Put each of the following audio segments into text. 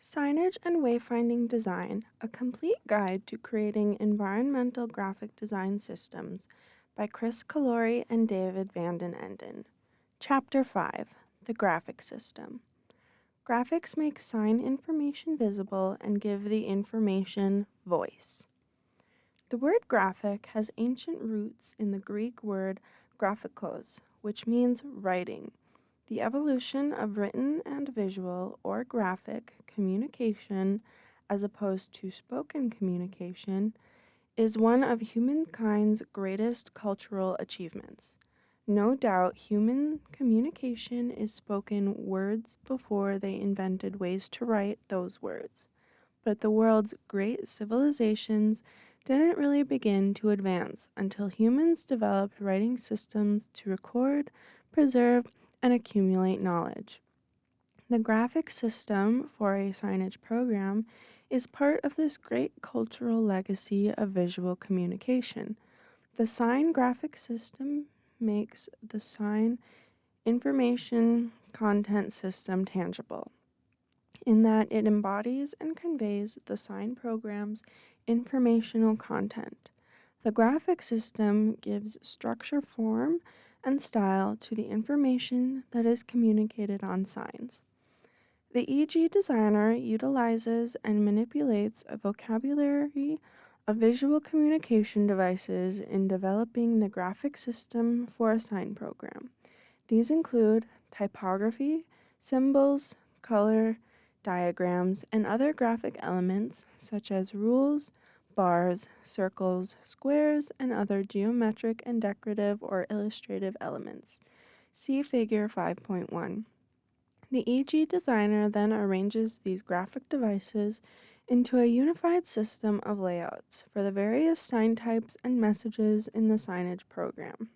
Signage and Wayfinding Design, a complete guide to creating environmental graphic design systems by Chris Calori and David Vanden-Eynden. Chapter 5, The Graphic System. Graphics make sign information visible and give the information voice. The word graphic has ancient roots in the Greek word graphikos, which means writing. The evolution of written and visual or graphic communication, as opposed to spoken communication, is one of humankind's greatest cultural achievements. No doubt human communication is spoken words before they invented ways to write those words. But the world's great civilizations didn't really begin to advance until humans developed writing systems to record, preserve, and accumulate knowledge. The graphic system for a signage program is part of this great cultural legacy of visual communication. The sign graphic system makes the sign information content system tangible, in that it embodies and conveys the sign program's informational content. The graphic system gives structure, form, and style to the information that is communicated on signs. The EG designer utilizes and manipulates a vocabulary of visual communication devices in developing the graphic system for a sign program. These include typography, symbols, color, diagrams, and other graphic elements such as rules, bars, circles, squares, and other geometric and decorative or illustrative elements. See Figure 5.1. The EG designer then arranges these graphic devices into a unified system of layouts for the various sign types and messages in the signage program.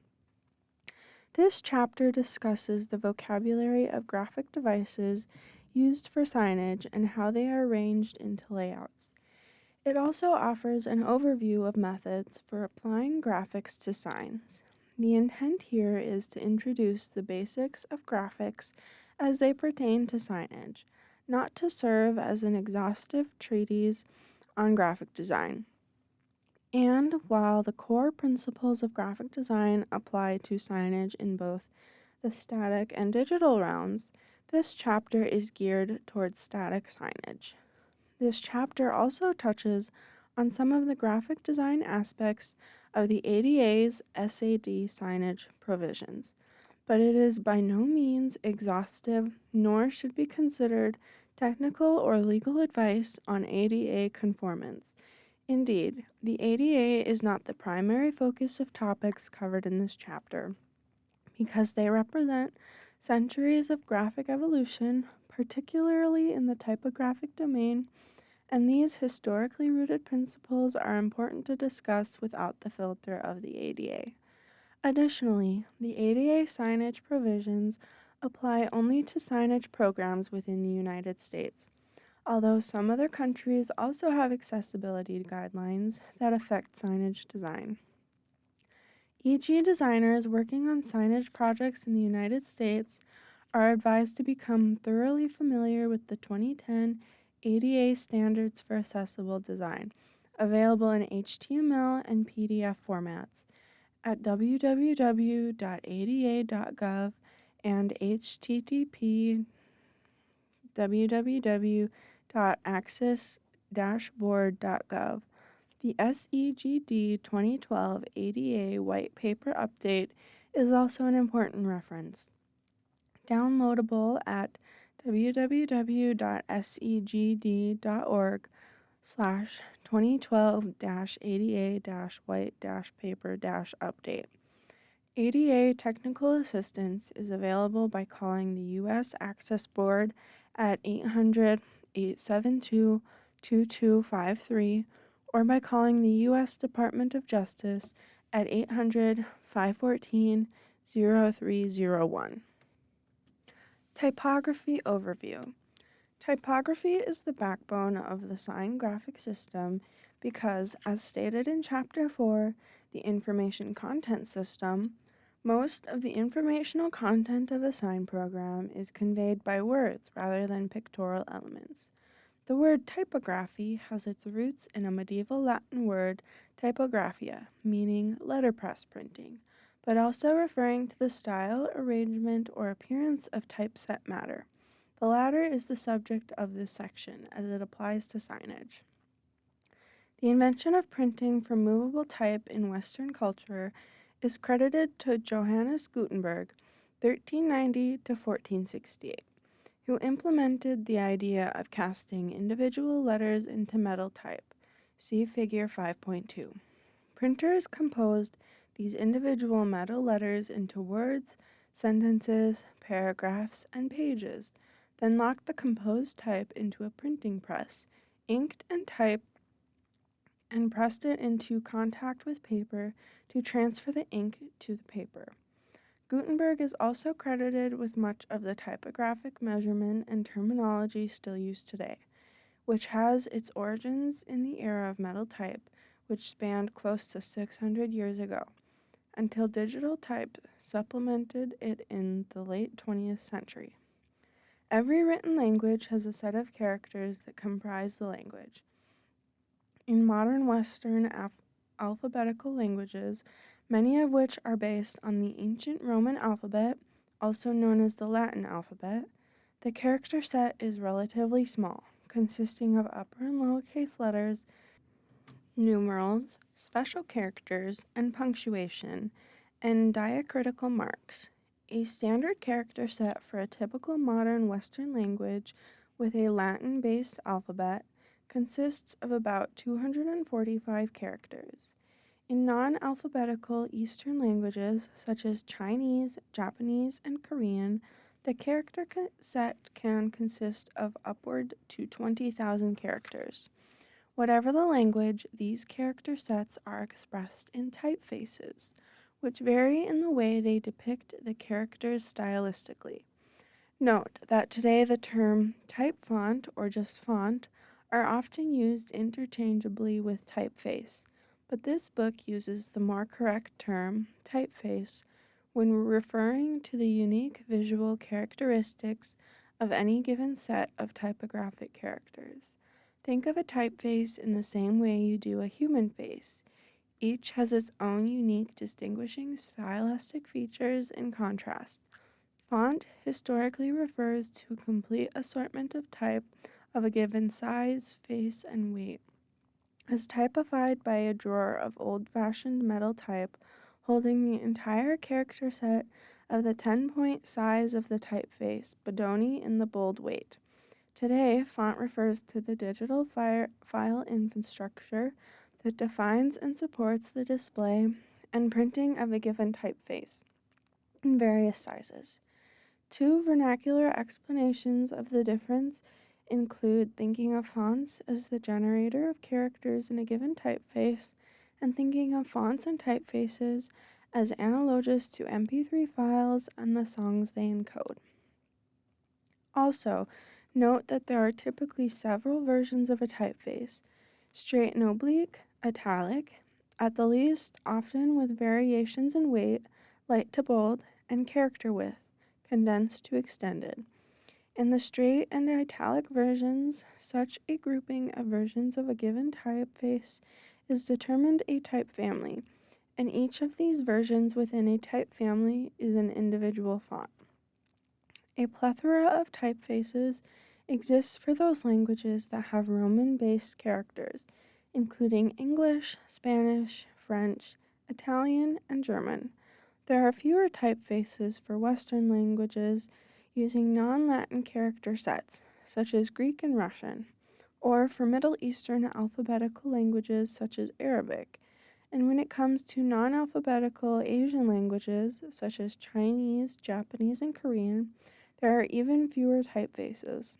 This chapter discusses the vocabulary of graphic devices used for signage and how they are arranged into layouts. It also offers an overview of methods for applying graphics to signs. The intent here is to introduce the basics of graphics as they pertain to signage, not to serve as an exhaustive treatise on graphic design. And while the core principles of graphic design apply to signage in both the static and digital realms, this chapter is geared towards static signage. This chapter also touches on some of the graphic design aspects of the ADA's SAD signage provisions, but it is by no means exhaustive, nor should be considered technical or legal advice on ADA conformance. Indeed, the ADA is not the primary focus of topics covered in this chapter, because they represent centuries of graphic evolution, particularly in the typographic domain, and these historically rooted principles are important to discuss without the filter of the ADA. Additionally, the ADA signage provisions apply only to signage programs within the United States, although some other countries also have accessibility guidelines that affect signage design. EG designers working on signage projects in the United States are advised to become thoroughly familiar with the 2010 ADA Standards for Accessible Design, available in HTML and PDF formats at www.ada.gov and http://www.access-board.gov. The SEGD 2012 ADA White Paper Update is also an important reference. Downloadable at www.segd.org/2012-ADA-white-paper-update. ADA technical assistance is available by calling the U.S. Access Board at 800-872-2253 or by calling the U.S. Department of Justice at 800-514-0301. Typography overview. Typography is the backbone of the sign graphic system because, as stated in Chapter 4, the information content system, most of the informational content of a sign program is conveyed by words rather than pictorial elements. The word typography has its roots in a medieval Latin word, typographia, meaning letterpress printing, but also referring to the style, arrangement, or appearance of typeset matter. The latter is the subject of this section, as it applies to signage. The invention of printing from movable type in Western culture is credited to Johannes Gutenberg, 1390 to 1468, who implemented the idea of casting individual letters into metal type. See Figure 5.2. Printers composed these individual metal letters into words, sentences, paragraphs, and pages, then locked the composed type into a printing press, inked and typed, and pressed it into contact with paper to transfer the ink to the paper. Gutenberg is also credited with much of the typographic measurement and terminology still used today, which has its origins in the era of metal type, which spanned close to 600 years ago, until digital type supplemented it in the late 20th century. Every written language has a set of characters that comprise the language. In modern Western alphabetical languages, many of which are based on the ancient Roman alphabet, also known as the Latin alphabet, the character set is relatively small, consisting of upper and lowercase letters, numerals, special characters, and punctuation, and diacritical marks. A standard character set for a typical modern Western language with a Latin-based alphabet consists of about 245 characters. In non-alphabetical Eastern languages, such as Chinese, Japanese, and Korean, the character set can consist of upward to 20,000 characters. Whatever the language, these character sets are expressed in typefaces, which vary in the way they depict the characters stylistically. Note that today the term type font or just font are often used interchangeably with typeface, but this book uses the more correct term typeface when referring to the unique visual characteristics of any given set of typographic characters. Think of a typeface in the same way you do a human face. Each has its own unique distinguishing stylistic features and contrast. Font historically refers to a complete assortment of type of a given size, face, and weight. As typified by a drawer of old-fashioned metal type holding the entire character set of the 10-point size of the typeface, Bodoni in the bold weight. Today, font refers to the digital file infrastructure that defines and supports the display and printing of a given typeface in various sizes. Two vernacular explanations of the difference include thinking of fonts as the generator of characters in a given typeface and thinking of fonts and typefaces as analogous to MP3 files and the songs they encode. Also, note that there are typically several versions of a typeface: straight and oblique, italic, at the least, often with variations in weight, light to bold, and character width, condensed to extended. In the straight and italic versions, such a grouping of versions of a given typeface is determined a type family, and each of these versions within a type family is an individual font. A plethora of typefaces exists for those languages that have Roman-based characters, including English, Spanish, French, Italian, and German. There are fewer typefaces for Western languages using non-Latin character sets, such as Greek and Russian, or for Middle Eastern alphabetical languages such as Arabic. And when it comes to non-alphabetical Asian languages, such as Chinese, Japanese, and Korean, there are even fewer typefaces.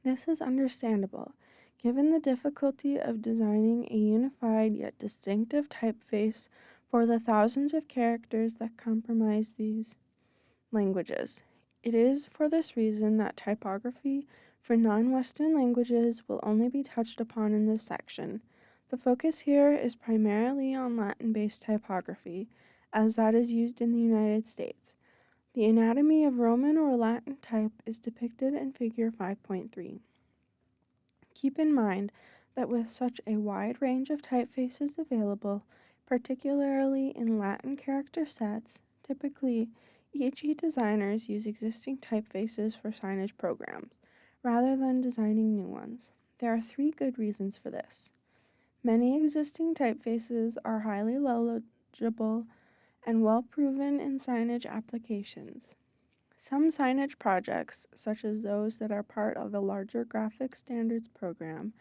This is understandable, given the difficulty of designing a unified yet distinctive typeface for the thousands of characters that comprise these languages. It is for this reason that typography for non-Western languages will only be touched upon in this section. The focus here is primarily on Latin-based typography, as that is used in the United States. The anatomy of Roman or Latin type is depicted in Figure 5.3. Keep in mind that with such a wide range of typefaces available, particularly in Latin character sets, typically e.g. designers use existing typefaces for signage programs, rather than designing new ones. There are 3 good reasons for this. Many existing typefaces are highly legible and well proven in signage applications. Some signage projects, such as those that are part of a larger graphic standards program,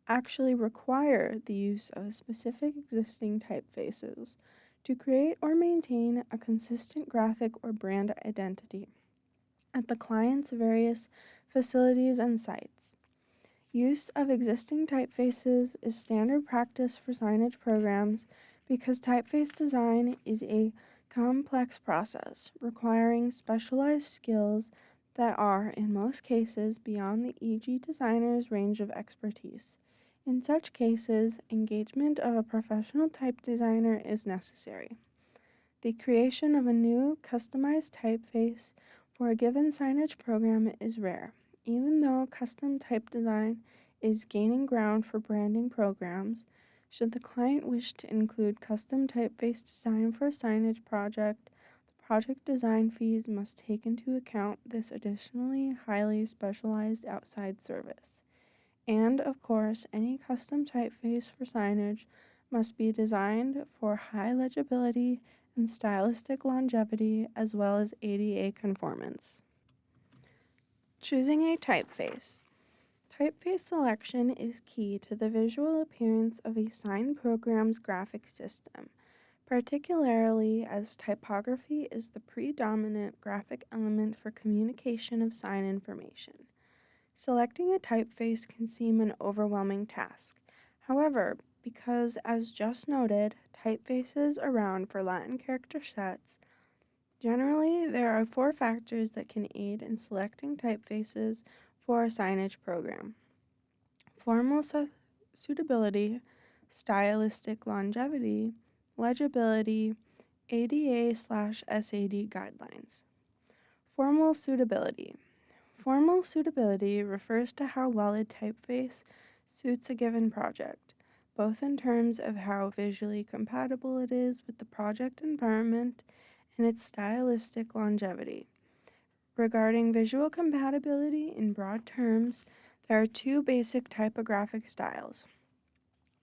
actually require the use of specific existing typefaces to create or maintain a consistent graphic or brand identity at the client's various facilities and sites. Use of existing typefaces is standard practice for signage programs because typeface design is a complex process requiring specialized skills that are, in most cases, beyond the e.g. designer's range of expertise. In such cases, engagement of a professional type designer is necessary. The creation of a new, customized typeface for a given signage program is rare. Even though custom type design is gaining ground for branding programs, should the client wish to include custom typeface design for a signage project, the project design fees must take into account this additionally highly specialized outside service. And, of course, any custom typeface for signage must be designed for high legibility and stylistic longevity as well as ADA conformance. Choosing a typeface. Typeface selection is key to the visual appearance of a sign program's graphic system, particularly as typography is the predominant graphic element for communication of sign information. Selecting a typeface can seem an overwhelming task. However, because, as just noted, typefaces are around for Latin character sets, generally there are 4 factors that can aid in selecting typefaces for a signage program: formal suitability, stylistic longevity, legibility, ADA/SAD guidelines. Formal suitability. Formal suitability refers to how well a typeface suits a given project, both in terms of how visually compatible it is with the project environment and its stylistic longevity. Regarding visual compatibility in broad terms, there are 2 basic typographic styles,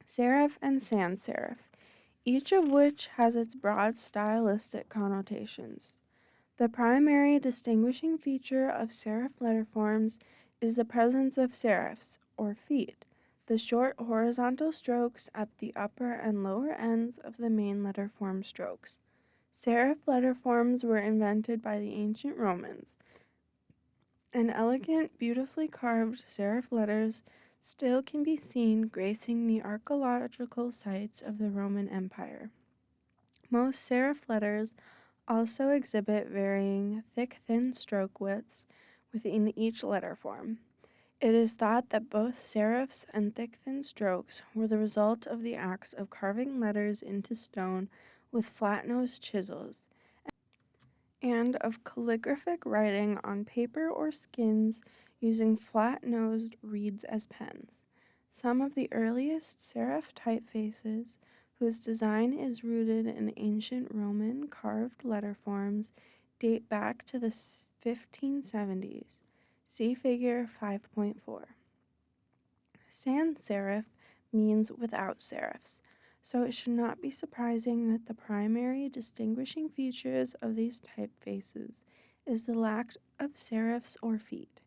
serif and sans serif, each of which has its broad stylistic connotations. The primary distinguishing feature of serif letterforms is the presence of serifs, or feet, the short horizontal strokes at the upper and lower ends of the main letterform strokes. Serif letterforms were invented by the ancient Romans, and elegant, beautifully carved serif letters still can be seen gracing the archaeological sites of the Roman Empire. Most serif letters also exhibit varying thick-thin stroke widths within each letterform. It is thought that both serifs and thick-thin strokes were the result of the acts of carving letters into stone with flat-nosed chisels, and of calligraphic writing on paper or skins using flat-nosed reeds as pens. Some of the earliest serif typefaces, whose design is rooted in ancient Roman carved letterforms, date back to the 1570s. See figure 5.4. Sans serif means without serifs, so it should not be surprising that the primary distinguishing features of these typefaces is the lack of serifs or feet.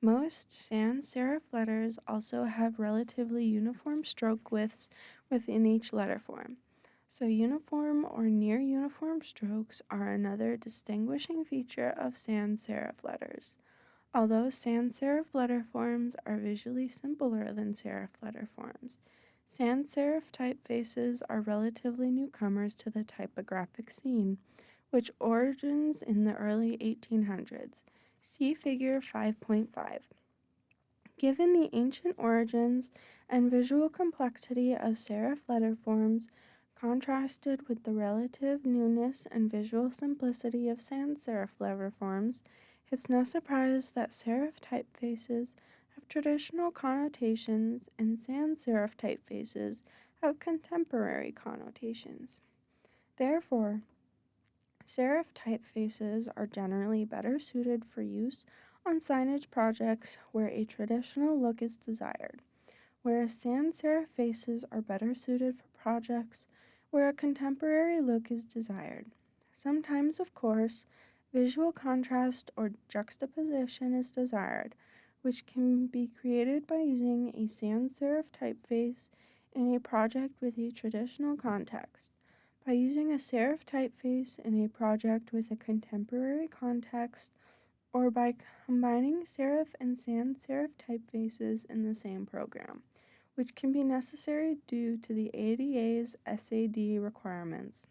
Most sans serif letters also have relatively uniform stroke widths within each letterform, so uniform or near uniform strokes are another distinguishing feature of sans serif letters. Although sans serif letterforms are visually simpler than serif letterforms, sans serif typefaces are relatively newcomers to the typographic scene, which origins in the early 1800s. See figure 5.5. Given the ancient origins and visual complexity of serif letterforms, contrasted with the relative newness and visual simplicity of sans serif letterforms, it's no surprise that serif typefaces have traditional connotations, and sans serif typefaces have contemporary connotations. Therefore, serif typefaces are generally better suited for use on signage projects where a traditional look is desired, whereas sans serif faces are better suited for projects where a contemporary look is desired. Sometimes, of course, visual contrast or juxtaposition is desired, which can be created by using a sans serif typeface in a project with a traditional context. By using a serif typeface in a project with a contemporary context, or by combining serif and sans serif typefaces in the same program, which can be necessary due to the ADA's SAD requirements.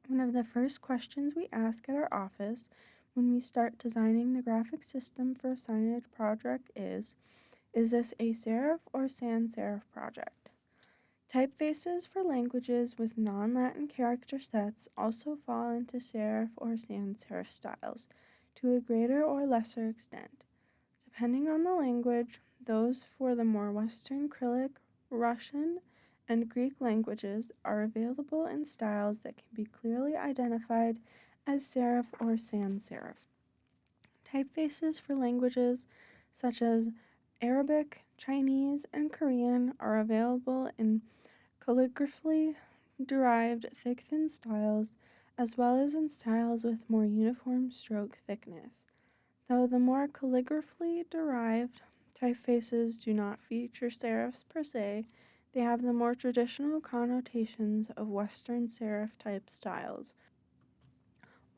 One of the first questions we ask at our office when we start designing the graphic system for a signage project is this a serif or sans serif project? Typefaces for languages with non-Latin character sets also fall into serif or sans serif styles to a greater or lesser extent. Depending on the language, those for the more Western Cyrillic, Russian, and Greek languages are available in styles that can be clearly identified as serif or sans serif. Typefaces for languages such as Arabic, Chinese, and Korean are available in calligraphically derived thick thin styles, as well as in styles with more uniform stroke thickness. Though the more calligraphically derived typefaces do not feature serifs per se, they have the more traditional connotations of Western serif type styles,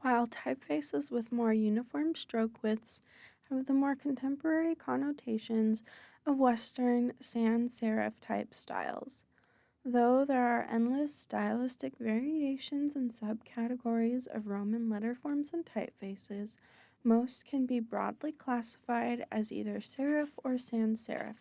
while typefaces with more uniform stroke widths have the more contemporary connotations of Western sans serif type styles. Though there are endless stylistic variations and subcategories of Roman letter forms and typefaces, most can be broadly classified as either serif or sans serif.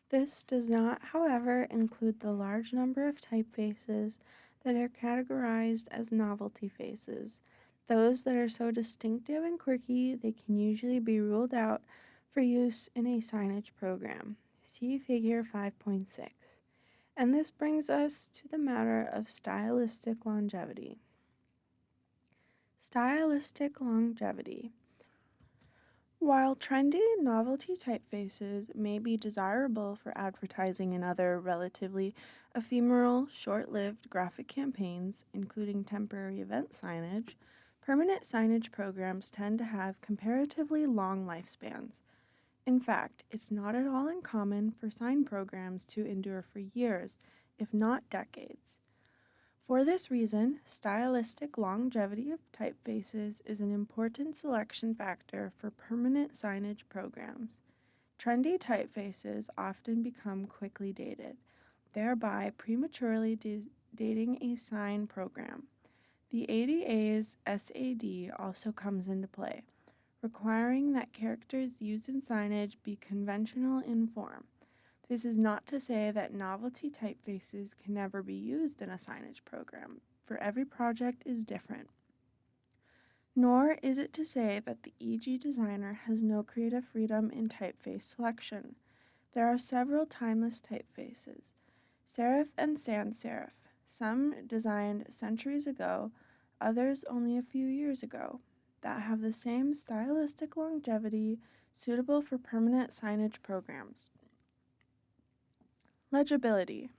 This does not, however, include the large number of typefaces that are categorized as novelty faces, those that are so distinctive and quirky they can usually be ruled out for use in a signage program. See Figure 5.6. And this brings us to the matter of stylistic longevity. Stylistic longevity. While trendy novelty typefaces may be desirable for advertising and other relatively ephemeral, short-lived graphic campaigns, including temporary event signage, permanent signage programs tend to have comparatively long lifespans. In fact, it's not at all uncommon for sign programs to endure for years, if not decades. For this reason, stylistic longevity of typefaces is an important selection factor for permanent signage programs. Trendy typefaces often become quickly dated, thereby prematurely dating a sign program. The ADA's SAD also comes into play, requiring that characters used in signage be conventional in form. This is not to say that novelty typefaces can never be used in a signage program, for every project is different. Nor is it to say that the EG designer has no creative freedom in typeface selection. There are several timeless typefaces, serif and sans serif, some designed centuries ago, others only a few years ago, that have the same stylistic longevity suitable for permanent signage programs. Legibility.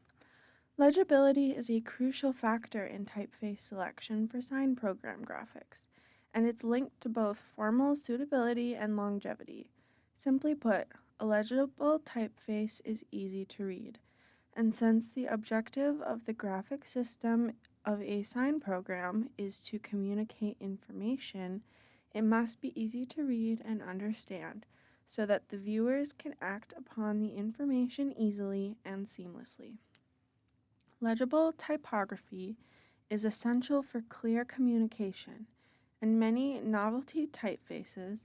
Legibility is a crucial factor in typeface selection for sign program graphics, and it's linked to both formal suitability and longevity. Simply put, a legible typeface is easy to read, and since the objective of the graphic system of a sign program is to communicate information, it must be easy to read and understand, so that the viewers can act upon the information easily and seamlessly. Legible typography is essential for clear communication, and many novelty typefaces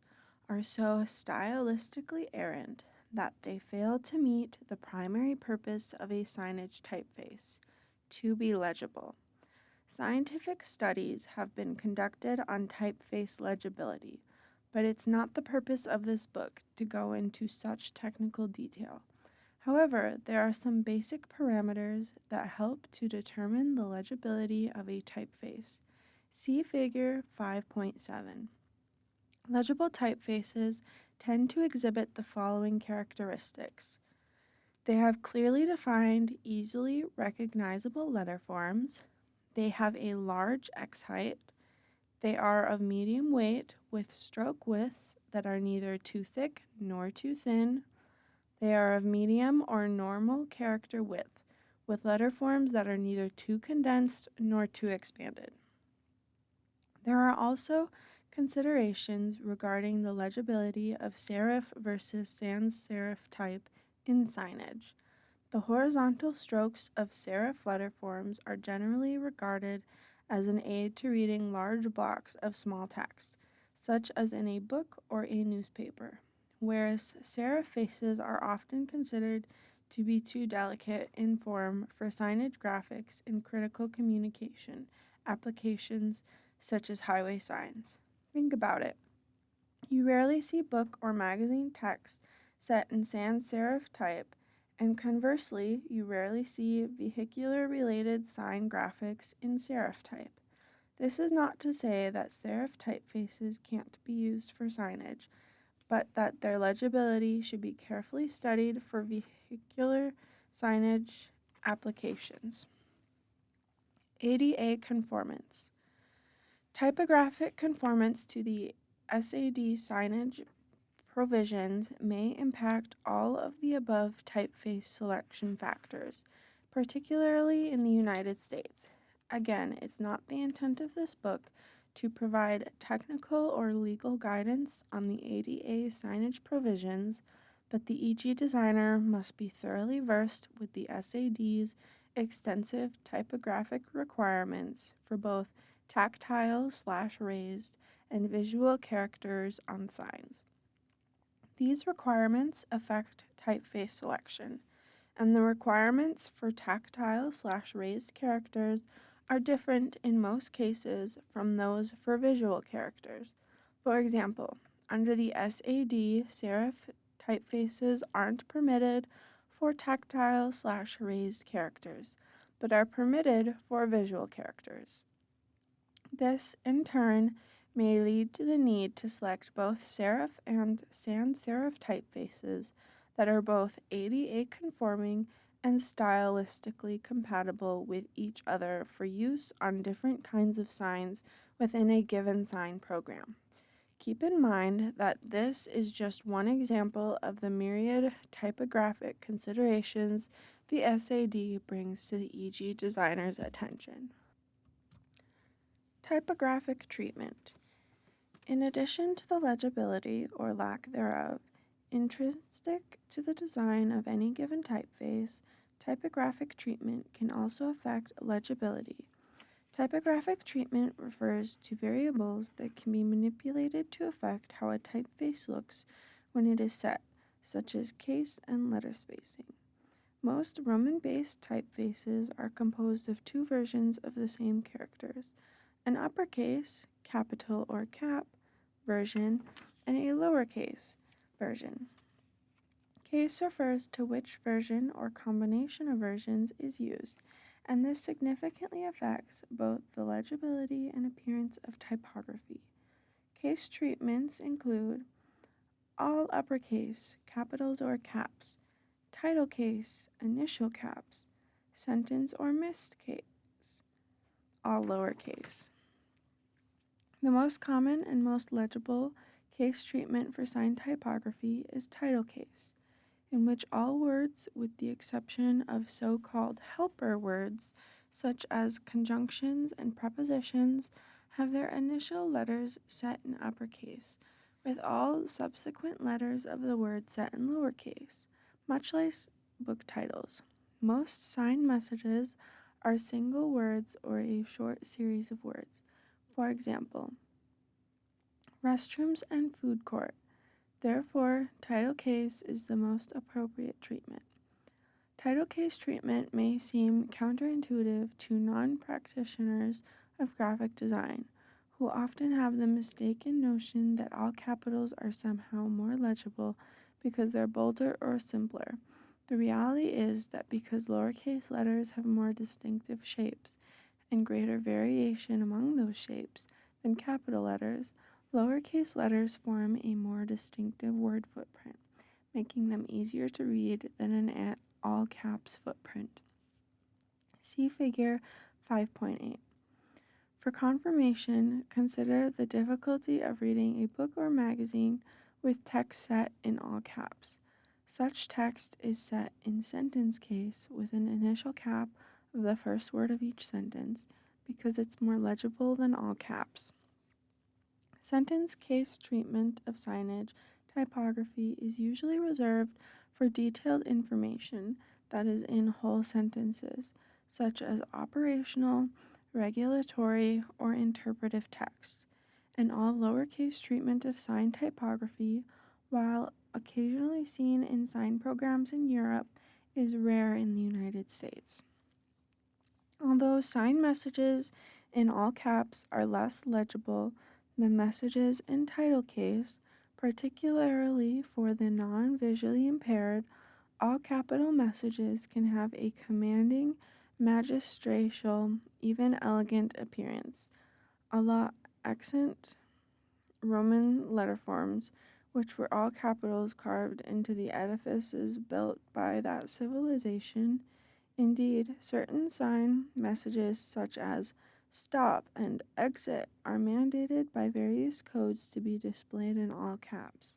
are so stylistically errant that they fail to meet the primary purpose of a signage typeface, to be legible. Scientific studies have been conducted on typeface legibility, but it's not the purpose of this book to go into such technical detail. However, there are some basic parameters that help to determine the legibility of a typeface. See Figure 5.7. Legible typefaces tend to exhibit the following characteristics. They have clearly defined, easily recognizable letter forms. They have a large X height. They are of medium weight with stroke widths that are neither too thick nor too thin. They are of medium or normal character width, with letter forms that are neither too condensed nor too expanded. There are also considerations regarding the legibility of serif versus sans serif type in signage. The horizontal strokes of serif letter forms are generally regarded as an aid to reading large blocks of small text, such as in a book or a newspaper, whereas serif faces are often considered to be too delicate in form for signage graphics in critical communication applications such as highway signs. Think about it. You rarely see book or magazine text set in sans serif type, and conversely, you rarely see vehicular-related sign graphics in serif type. This is not to say that serif typefaces can't be used for signage, but that their legibility should be carefully studied for vehicular signage applications. ADA conformance. Typographic conformance to the SAD signage provisions may impact all of the above typeface selection factors, particularly in the United States. Again, it's not the intent of this book to provide technical or legal guidance on the ADA signage provisions, but the EG designer must be thoroughly versed with the SAD's extensive typographic requirements for both tactile/raised and visual characters on signs. These requirements affect typeface selection, and the requirements for tactile/raised characters are different in most cases from those for visual characters. For example, under the SAD, serif typefaces aren't permitted for tactile/raised characters, but are permitted for visual characters. This, in turn, may lead to the need to select both serif and sans serif typefaces that are both ADA conforming and stylistically compatible with each other for use on different kinds of signs within a given sign program. Keep in mind that this is just one example of the myriad typographic considerations the SAD brings to the EG designer's attention. Typographic treatment. In addition to the legibility or lack thereof, intrinsic to the design of any given typeface, typographic treatment can also affect legibility. Typographic treatment refers to variables that can be manipulated to affect how a typeface looks when it is set, such as case and letter spacing. Most Roman-based typefaces are composed of two versions of the same characters, an uppercase, capital or cap, version, and a lowercase version. Case refers to which version or combination of versions is used, and this significantly affects both the legibility and appearance of typography. Case treatments include all uppercase, capitals or caps, title case, initial caps, sentence or missed case, all lowercase. The most common and most legible case treatment for sign typography is title case, in which all words, with the exception of so-called helper words, such as conjunctions and prepositions, have their initial letters set in uppercase, with all subsequent letters of the word set in lowercase, much like book titles. Most sign messages are single words or a short series of words. For example, restrooms and food court. Therefore, title case is the most appropriate treatment. Title case treatment may seem counterintuitive to non-practitioners of graphic design, who often have the mistaken notion that all capitals are somehow more legible because they're bolder or simpler. The reality is that because lowercase letters have more distinctive shapes and greater variation among those shapes than capital letters, lowercase letters form a more distinctive word footprint, making them easier to read than an all caps footprint. See Figure 5.8. For confirmation, consider the difficulty of reading a book or magazine with text set in all caps. Such text is set in sentence case with an initial cap of the first word of each sentence because it's more legible than all caps. Sentence case treatment of signage typography is usually reserved for detailed information that is in whole sentences, such as operational, regulatory, or interpretive text, and all lowercase treatment of sign typography, while occasionally seen in sign programs in Europe, is rare in the United States. Although sign messages in all caps are less legible than messages in title case, particularly for the non-visually impaired, all capital messages can have a commanding, magistral, even elegant appearance, a la accent Roman letter forms, which were all capitals carved into the edifices built by that civilization. Indeed, certain sign messages such as stop and exit are mandated by various codes to be displayed in all caps.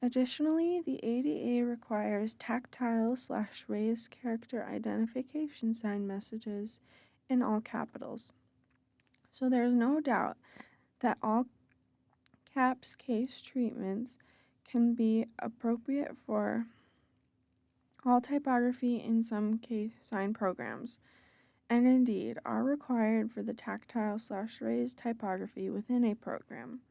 Additionally, the ADA requires tactile/raised character identification sign messages in all capitals. So there is no doubt that all caps case treatments can be appropriate for all typography in some case sign programs, and indeed are required for the tactile/raised typography within a program.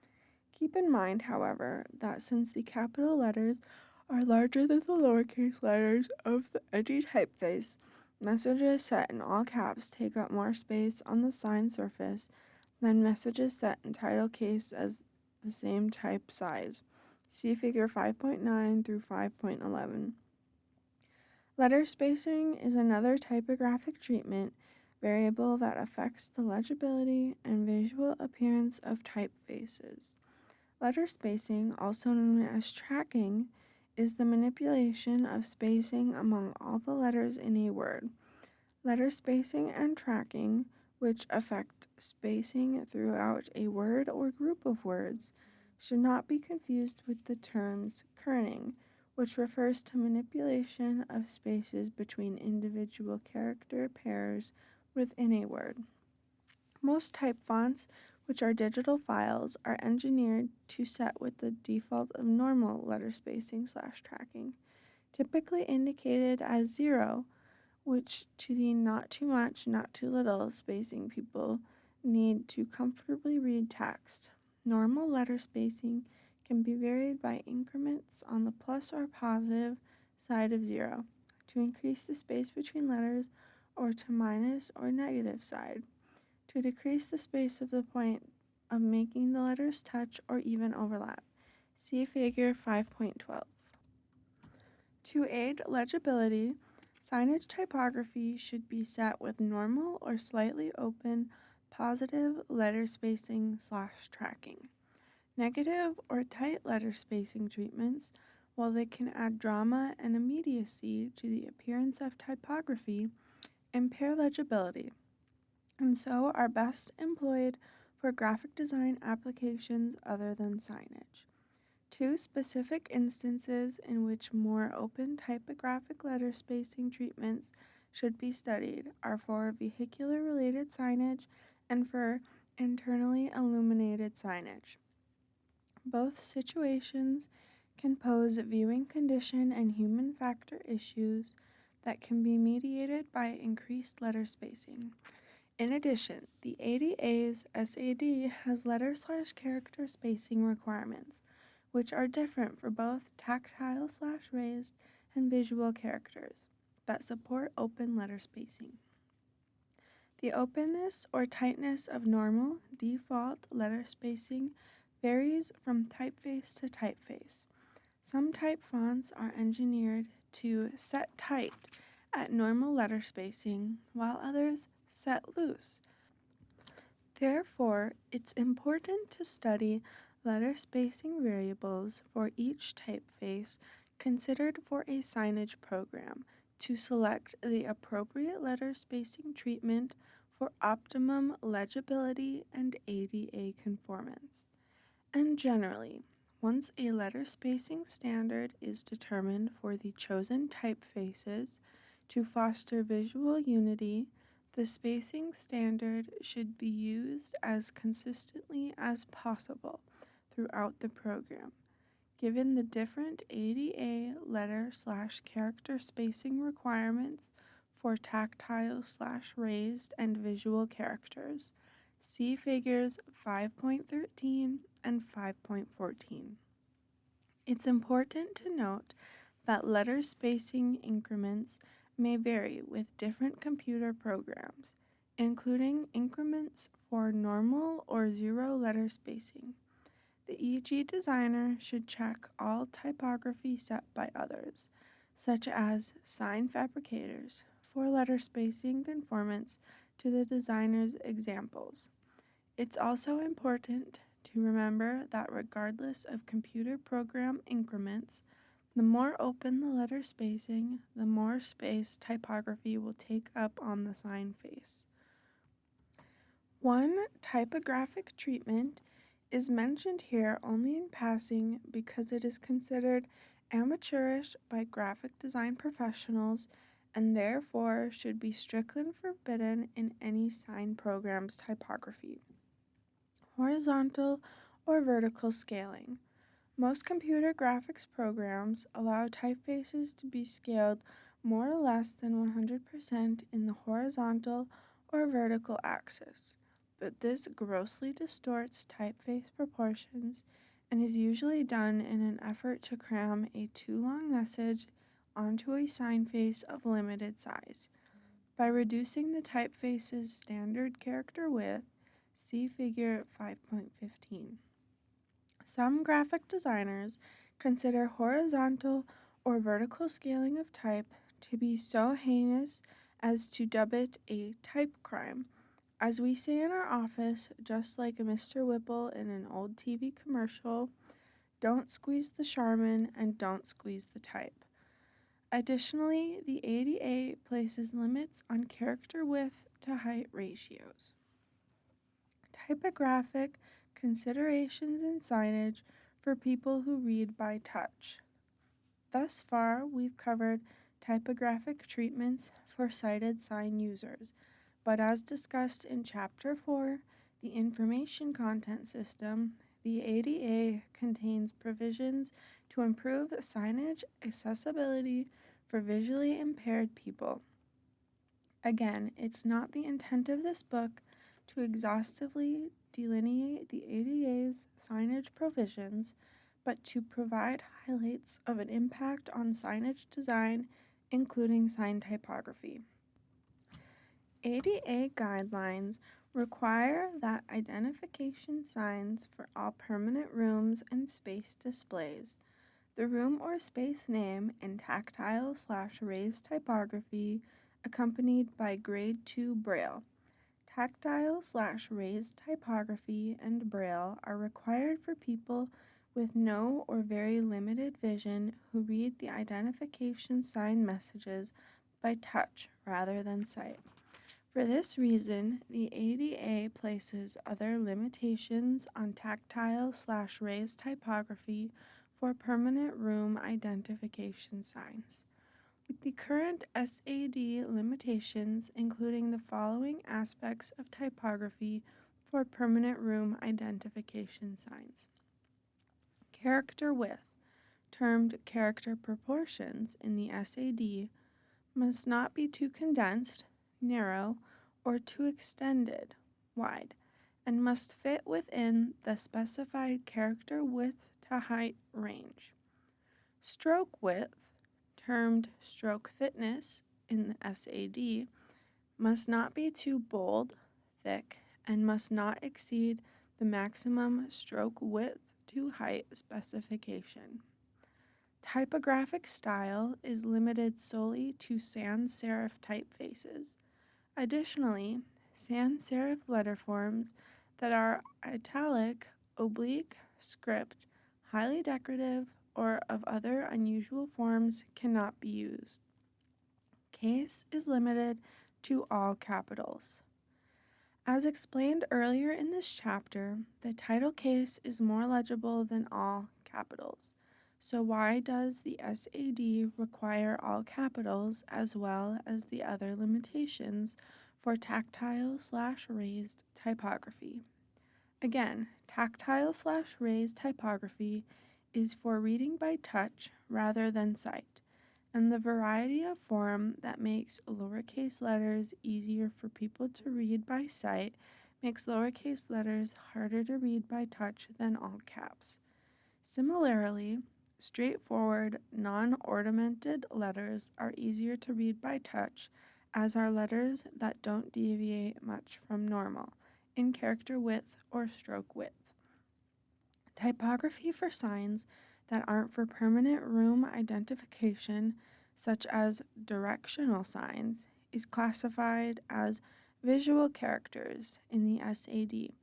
Keep in mind, however, that since the capital letters are larger than the lowercase letters of the edgy typeface, messages set in all caps take up more space on the sign surface than messages set in title case as the same type size. See Figure 5.9 through 5.11. Letter spacing is another typographic treatment variable that affects the legibility and visual appearance of typefaces. Letter spacing, also known as tracking, is the manipulation of spacing among all the letters in a word. Letter spacing and tracking, which affect spacing throughout a word or group of words, should not be confused with the terms kerning, which refers to manipulation of spaces between individual character pairs within a word. Most type fonts, which are digital files, are engineered to set with the default of normal letter spacing/tracking, typically indicated as 0, which to the not too much, not too little spacing people need to comfortably read text. Normal letter spacing can be varied by increments on the plus or positive side of 0 to increase the space between letters, or to minus or negative side to decrease the space of the point of making the letters touch or even overlap. See Figure 5.12. To aid legibility, signage typography should be set with normal or slightly open positive letter spacing/tracking. Negative or tight letter spacing treatments, while they can add drama and immediacy to the appearance of typography, impair legibility, and so are best employed for graphic design applications other than signage. Two specific instances in which more open typographic letter spacing treatments should be studied are for vehicular-related signage and for internally illuminated signage. Both situations can pose viewing condition and human factor issues that can be mediated by increased letter spacing. In addition, the ADA's SAD has letter/character spacing requirements, which are different for both tactile/raised and visual characters that support open letter spacing. The openness or tightness of normal default letter spacing varies from typeface to typeface. Some type fonts are engineered to set tight at normal letter spacing, while others set loose. Therefore, it's important to study letter spacing variables for each typeface considered for a signage program to select the appropriate letter spacing treatment for optimum legibility and ADA conformance. And generally, once a letter spacing standard is determined for the chosen typefaces to foster visual unity, the spacing standard should be used as consistently as possible throughout the program, given the different ADA letter/character spacing requirements for tactile/raised and visual characters. See figures 5.13 and 5.14. It's important to note that letter spacing increments may vary with different computer programs, including increments for normal or zero letter spacing. The EG designer should check all typography set by others, such as sign fabricators, for letter spacing conformance to the designer's examples. It's also important to remember that regardless of computer program increments, the more open the letter spacing, the more space typography will take up on the sign face. One typographic treatment is mentioned here only in passing because it is considered amateurish by graphic design professionals and therefore should be strictly forbidden in any sign program's typography. Horizontal or vertical scaling. Most computer graphics programs allow typefaces to be scaled more or less than 100% in the horizontal or vertical axis, but this grossly distorts typeface proportions and is usually done in an effort to cram a too long message onto a sign face of limited size. By reducing the typeface's standard character width, see figure 5.15. Some graphic designers consider horizontal or vertical scaling of type to be so heinous as to dub it a type crime. As we say in our office, just like Mr. Whipple in an old TV commercial, don't squeeze the Charmin and don't squeeze the type. Additionally, the ADA places limits on character width to height ratios. Typographic considerations in signage for people who read by touch. Thus far, we've covered typographic treatments for sighted sign users, but as discussed in Chapter 4, the Information Content System, the ADA contains provisions to improve signage accessibility for visually impaired people. Again, it's not the intent of this book to exhaustively delineate the ADA's signage provisions, but to provide highlights of an impact on signage design, including sign typography. ADA guidelines require that identification signs for all permanent rooms and space displays, the room or space name in tactile/raised typography accompanied by Grade 2 Braille. Tactile/raised typography and Braille are required for people with no or very limited vision who read the identification sign messages by touch rather than sight. For this reason, the ADA places other limitations on tactile/raised typography for permanent room identification signs. With the current SAD limitations, including the following aspects of typography for permanent room identification signs. Character width, termed character proportions in the SAD, must not be too condensed, narrow, or too extended, wide, and must fit within the specified character width to height range. Stroke width, termed stroke thickness in the SAD, must not be too bold, thick, and must not exceed the maximum stroke width to height specification. Typographic style is limited solely to sans serif typefaces. Additionally, sans serif letter forms that are italic, oblique, script, highly decorative, or of other unusual forms cannot be used. Case is limited to all capitals. As explained earlier in this chapter, the title case is more legible than all capitals. So why does the SAD require all capitals as well as the other limitations for tactile/raised typography? Again, tactile/raised typography is for reading by touch rather than sight, and the variety of form that makes lowercase letters easier for people to read by sight makes lowercase letters harder to read by touch than all caps. Similarly, straightforward, non-ornamented letters are easier to read by touch, as are letters that don't deviate much from normal in character width or stroke width. Typography for signs that aren't for permanent room identification, such as directional signs, is classified as visual characters in the SAD,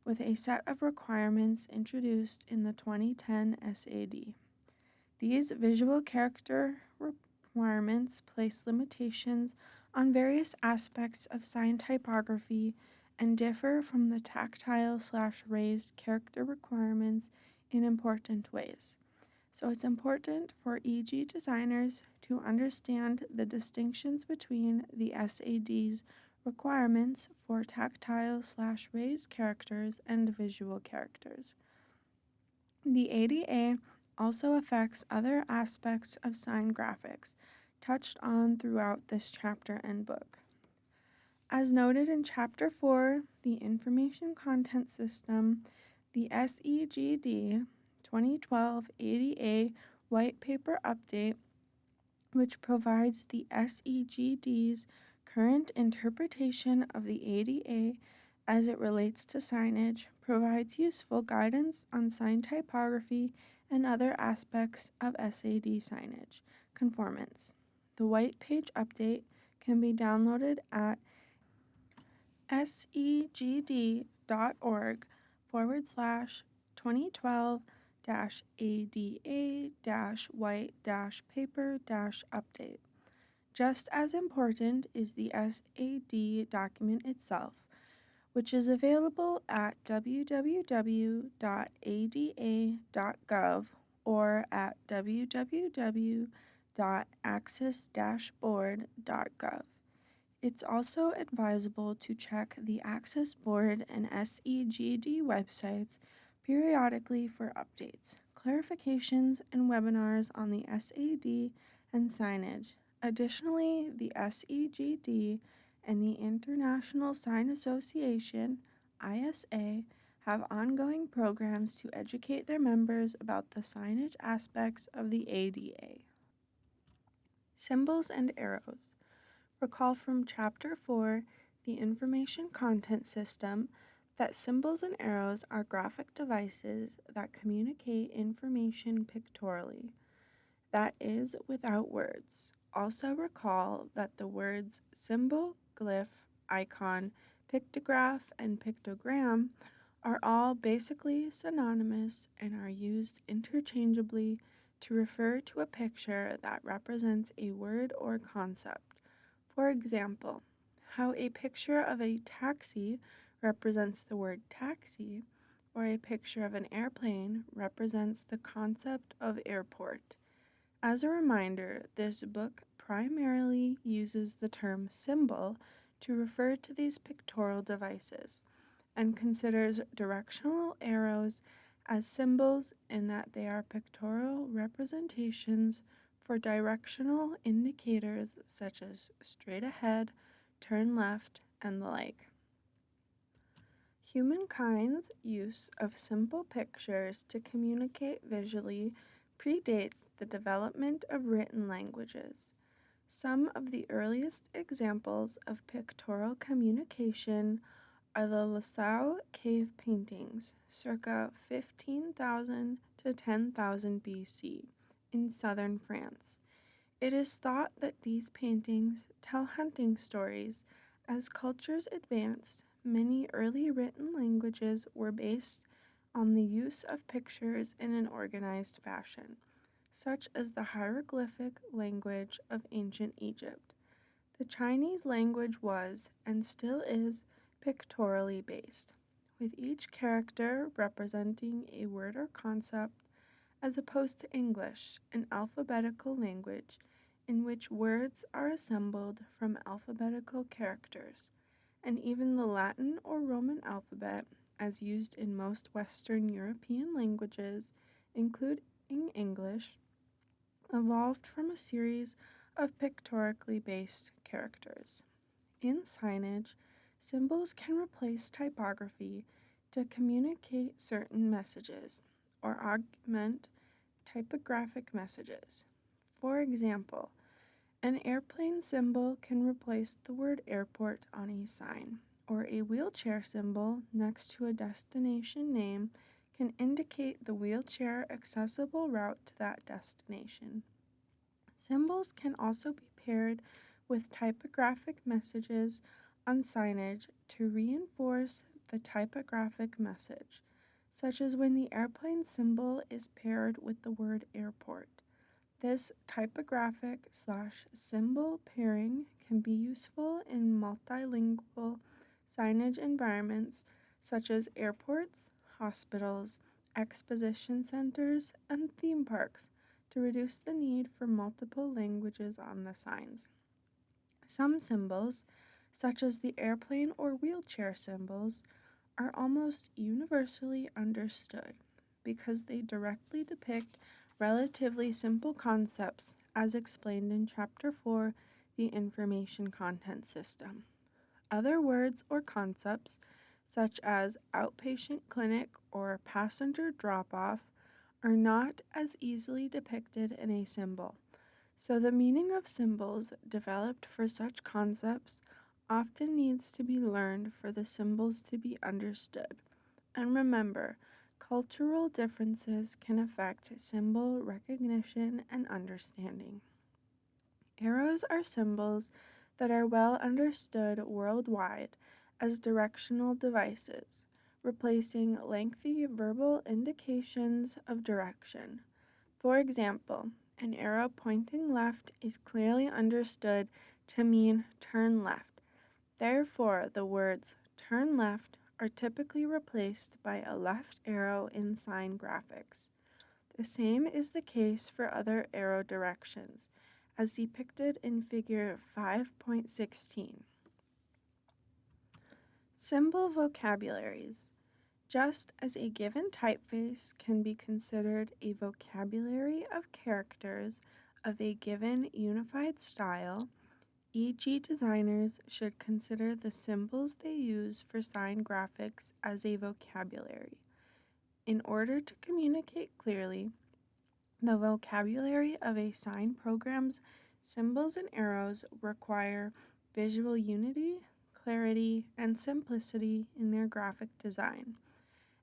with a set of requirements introduced in the 2010 SAD. These visual character requirements place limitations on various aspects of sign typography and differ from the tactile/raised character requirements in important ways. So it's important for EG designers to understand the distinctions between the SAD's requirements for tactile/raised characters and visual characters. The ADA also affects other aspects of sign graphics, touched on throughout this chapter and book. As noted in Chapter 4, the Information Content System, the SEGD 2012 ADA White Paper Update, which provides the SEGD's current interpretation of the ADA as it relates to signage, provides useful guidance on sign typography and other aspects of SAD signage conformance. The White Page Update can be downloaded at segd.org/2012-ADA-white-paper-update. Just as important is the SAD document itself, which is available at www.ada.gov or at www.access-board.gov. It's also advisable to check the Access Board and SEGD websites periodically for updates, clarifications, and webinars on the SAD and signage. Additionally, the SEGD and the International Sign Association, ISA, have ongoing programs to educate their members about the signage aspects of the ADA. Symbols and arrows. Recall from Chapter 4, the Information Content System, that symbols and arrows are graphic devices that communicate information pictorially, that is, without words. Also recall that the words symbol, glyph, icon, pictograph, and pictogram are all basically synonymous and are used interchangeably to refer to a picture that represents a word or concept. For example, how a picture of a taxi represents the word taxi, or a picture of an airplane represents the concept of airport. As a reminder, this book primarily uses the term symbol to refer to these pictorial devices, and considers directional arrows as symbols in that they are pictorial representations for directional indicators such as straight ahead, turn left, and the like. Humankind's use of simple pictures to communicate visually predates the development of written languages. Some of the earliest examples of pictorial communication are the Lascaux cave paintings, circa 15,000 to 10,000 BC, in southern France. It is thought that these paintings tell hunting stories. As cultures advanced, many early written languages were based on the use of pictures in an organized fashion, such as the hieroglyphic language of ancient Egypt. The Chinese language was, and still is, pictorially based, with each character representing a word or concept, as opposed to English, an alphabetical language in which words are assembled from alphabetical characters, and even the Latin or Roman alphabet, as used in most Western European languages, including English, evolved from a series of pictorically based characters. In signage, symbols can replace typography to communicate certain messages or augment typographic messages. For example, an airplane symbol can replace the word airport on a sign, or a wheelchair symbol next to a destination name can indicate the wheelchair accessible route to that destination. Symbols can also be paired with typographic messages on signage to reinforce the typographic message, such as when the airplane symbol is paired with the word airport. This typographic/symbol pairing can be useful in multilingual signage environments such as airports, hospitals, exposition centers, and theme parks to reduce the need for multiple languages on the signs. Some symbols, such as the airplane or wheelchair symbols, are almost universally understood because they directly depict relatively simple concepts as explained in Chapter 4, the Information Content System. Other words or concepts, such as outpatient clinic or passenger drop-off, are not as easily depicted in a symbol, so the meaning of symbols developed for such concepts often needs to be learned for the symbols to be understood. And remember, cultural differences can affect symbol recognition and understanding. Arrows are symbols that are well understood worldwide as directional devices, replacing lengthy verbal indications of direction. For example, an arrow pointing left is clearly understood to mean turn left. Therefore, the words turn left are typically replaced by a left arrow in sign graphics. The same is the case for other arrow directions, as depicted in Figure 5.16. Symbol vocabularies. Just as a given typeface can be considered a vocabulary of characters of a given unified style, e.g. designers should consider the symbols they use for sign graphics as a vocabulary. In order to communicate clearly, the vocabulary of a sign program's symbols and arrows require visual unity, clarity, and simplicity in their graphic design.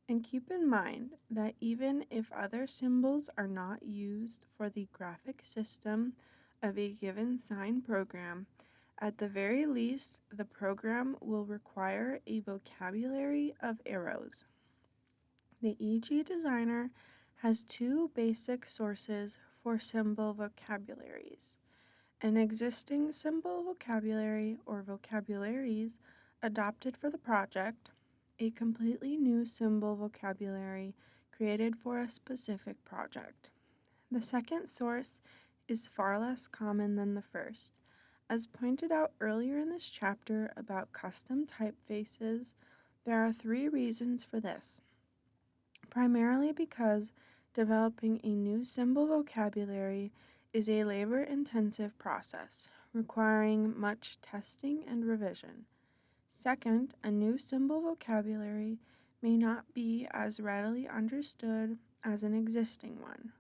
And keep in mind that even if other symbols are not used for the graphic system of a given sign program, at the very least, the program will require a vocabulary of arrows. The EG designer has two basic sources for symbol vocabularies: an existing symbol vocabulary or vocabularies adopted for the project, a completely new symbol vocabulary created for a specific project. The second source is far less common than the first. As pointed out earlier in this chapter about custom typefaces, there are three reasons for this. Primarily because developing a new symbol vocabulary is a labor-intensive process, requiring much testing and revision. Second, a new symbol vocabulary may not be as readily understood as an existing one.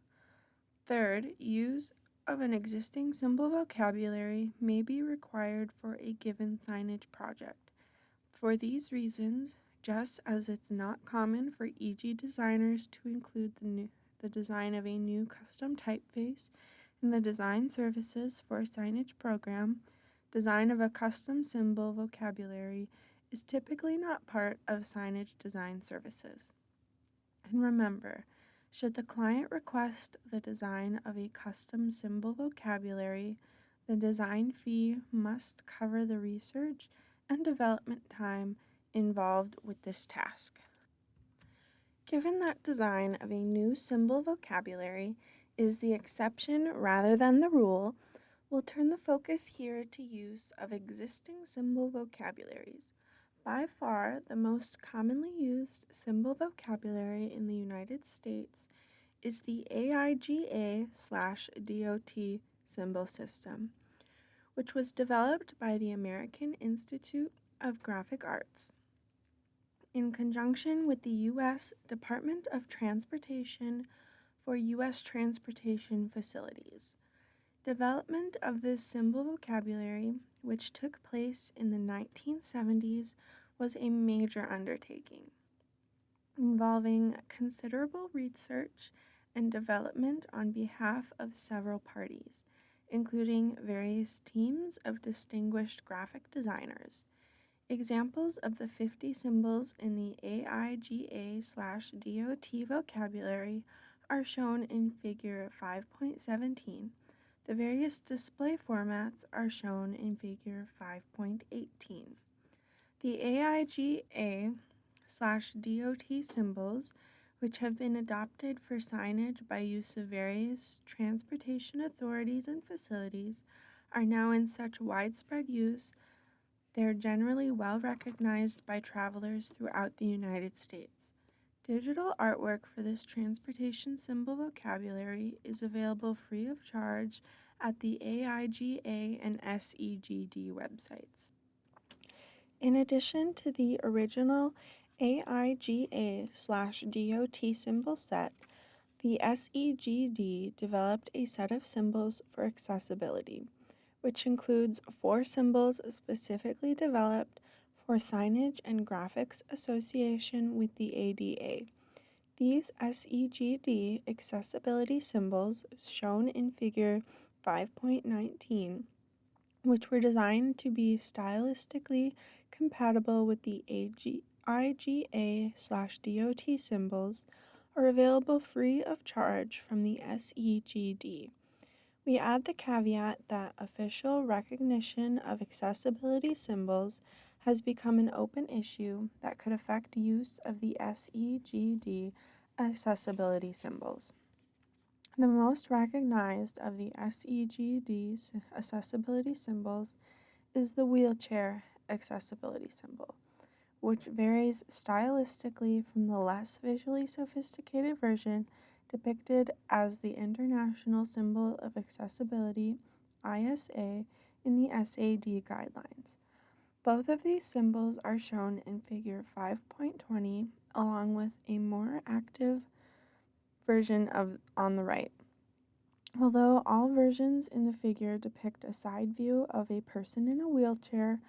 Third, use of an existing symbol vocabulary may be required for a given signage project. For these reasons, just as it's not common for EG designers to include the design of a new custom typeface in the design services for a signage program, design of a custom symbol vocabulary is typically not part of signage design services. And remember, should the client request the design of a custom symbol vocabulary, the design fee must cover the research and development time involved with this task. Given that design of a new symbol vocabulary is the exception rather than the rule, we'll turn the focus here to use of existing symbol vocabularies. By far, the most commonly used symbol vocabulary in the United States is the AIGA/DOT symbol system, which was developed by the American Institute of Graphic Arts in conjunction with the U.S. Department of Transportation for U.S. transportation facilities. Development of this symbol vocabulary, which took place in the 1970s, was a major undertaking, involving considerable research and development on behalf of several parties, including various teams of distinguished graphic designers. Examples of the 50 symbols in the AIGA/DOT vocabulary are shown in Figure 5.17. The various display formats are shown in Figure 5.18. The AIGA/DOT symbols, which have been adopted for signage by use of various transportation authorities and facilities, are now in such widespread use they are generally well recognized by travelers throughout the United States. Digital artwork for this transportation symbol vocabulary is available free of charge at the AIGA and SEGD websites. In addition to the original AIGA/DOT symbol set, the SEGD developed a set of symbols for accessibility, which includes 4 symbols specifically developed for signage and graphics association with the ADA. These SEGD accessibility symbols, shown in Figure 5.19, which were designed to be stylistically compatible with the IGA/DOT symbols, are available free of charge from the SEGD. We add the caveat that official recognition of accessibility symbols has become an open issue that could affect use of the SEGD accessibility symbols. The most recognized of the SEGD's accessibility symbols is the wheelchair accessibility symbol, which varies stylistically from the less visually sophisticated version depicted as the International Symbol of Accessibility, ISA, in the SAD guidelines. Both of these symbols are shown in Figure 5.20, along with a more active version on the right. Although all versions in the figure depict a side view of a person in a wheelchair,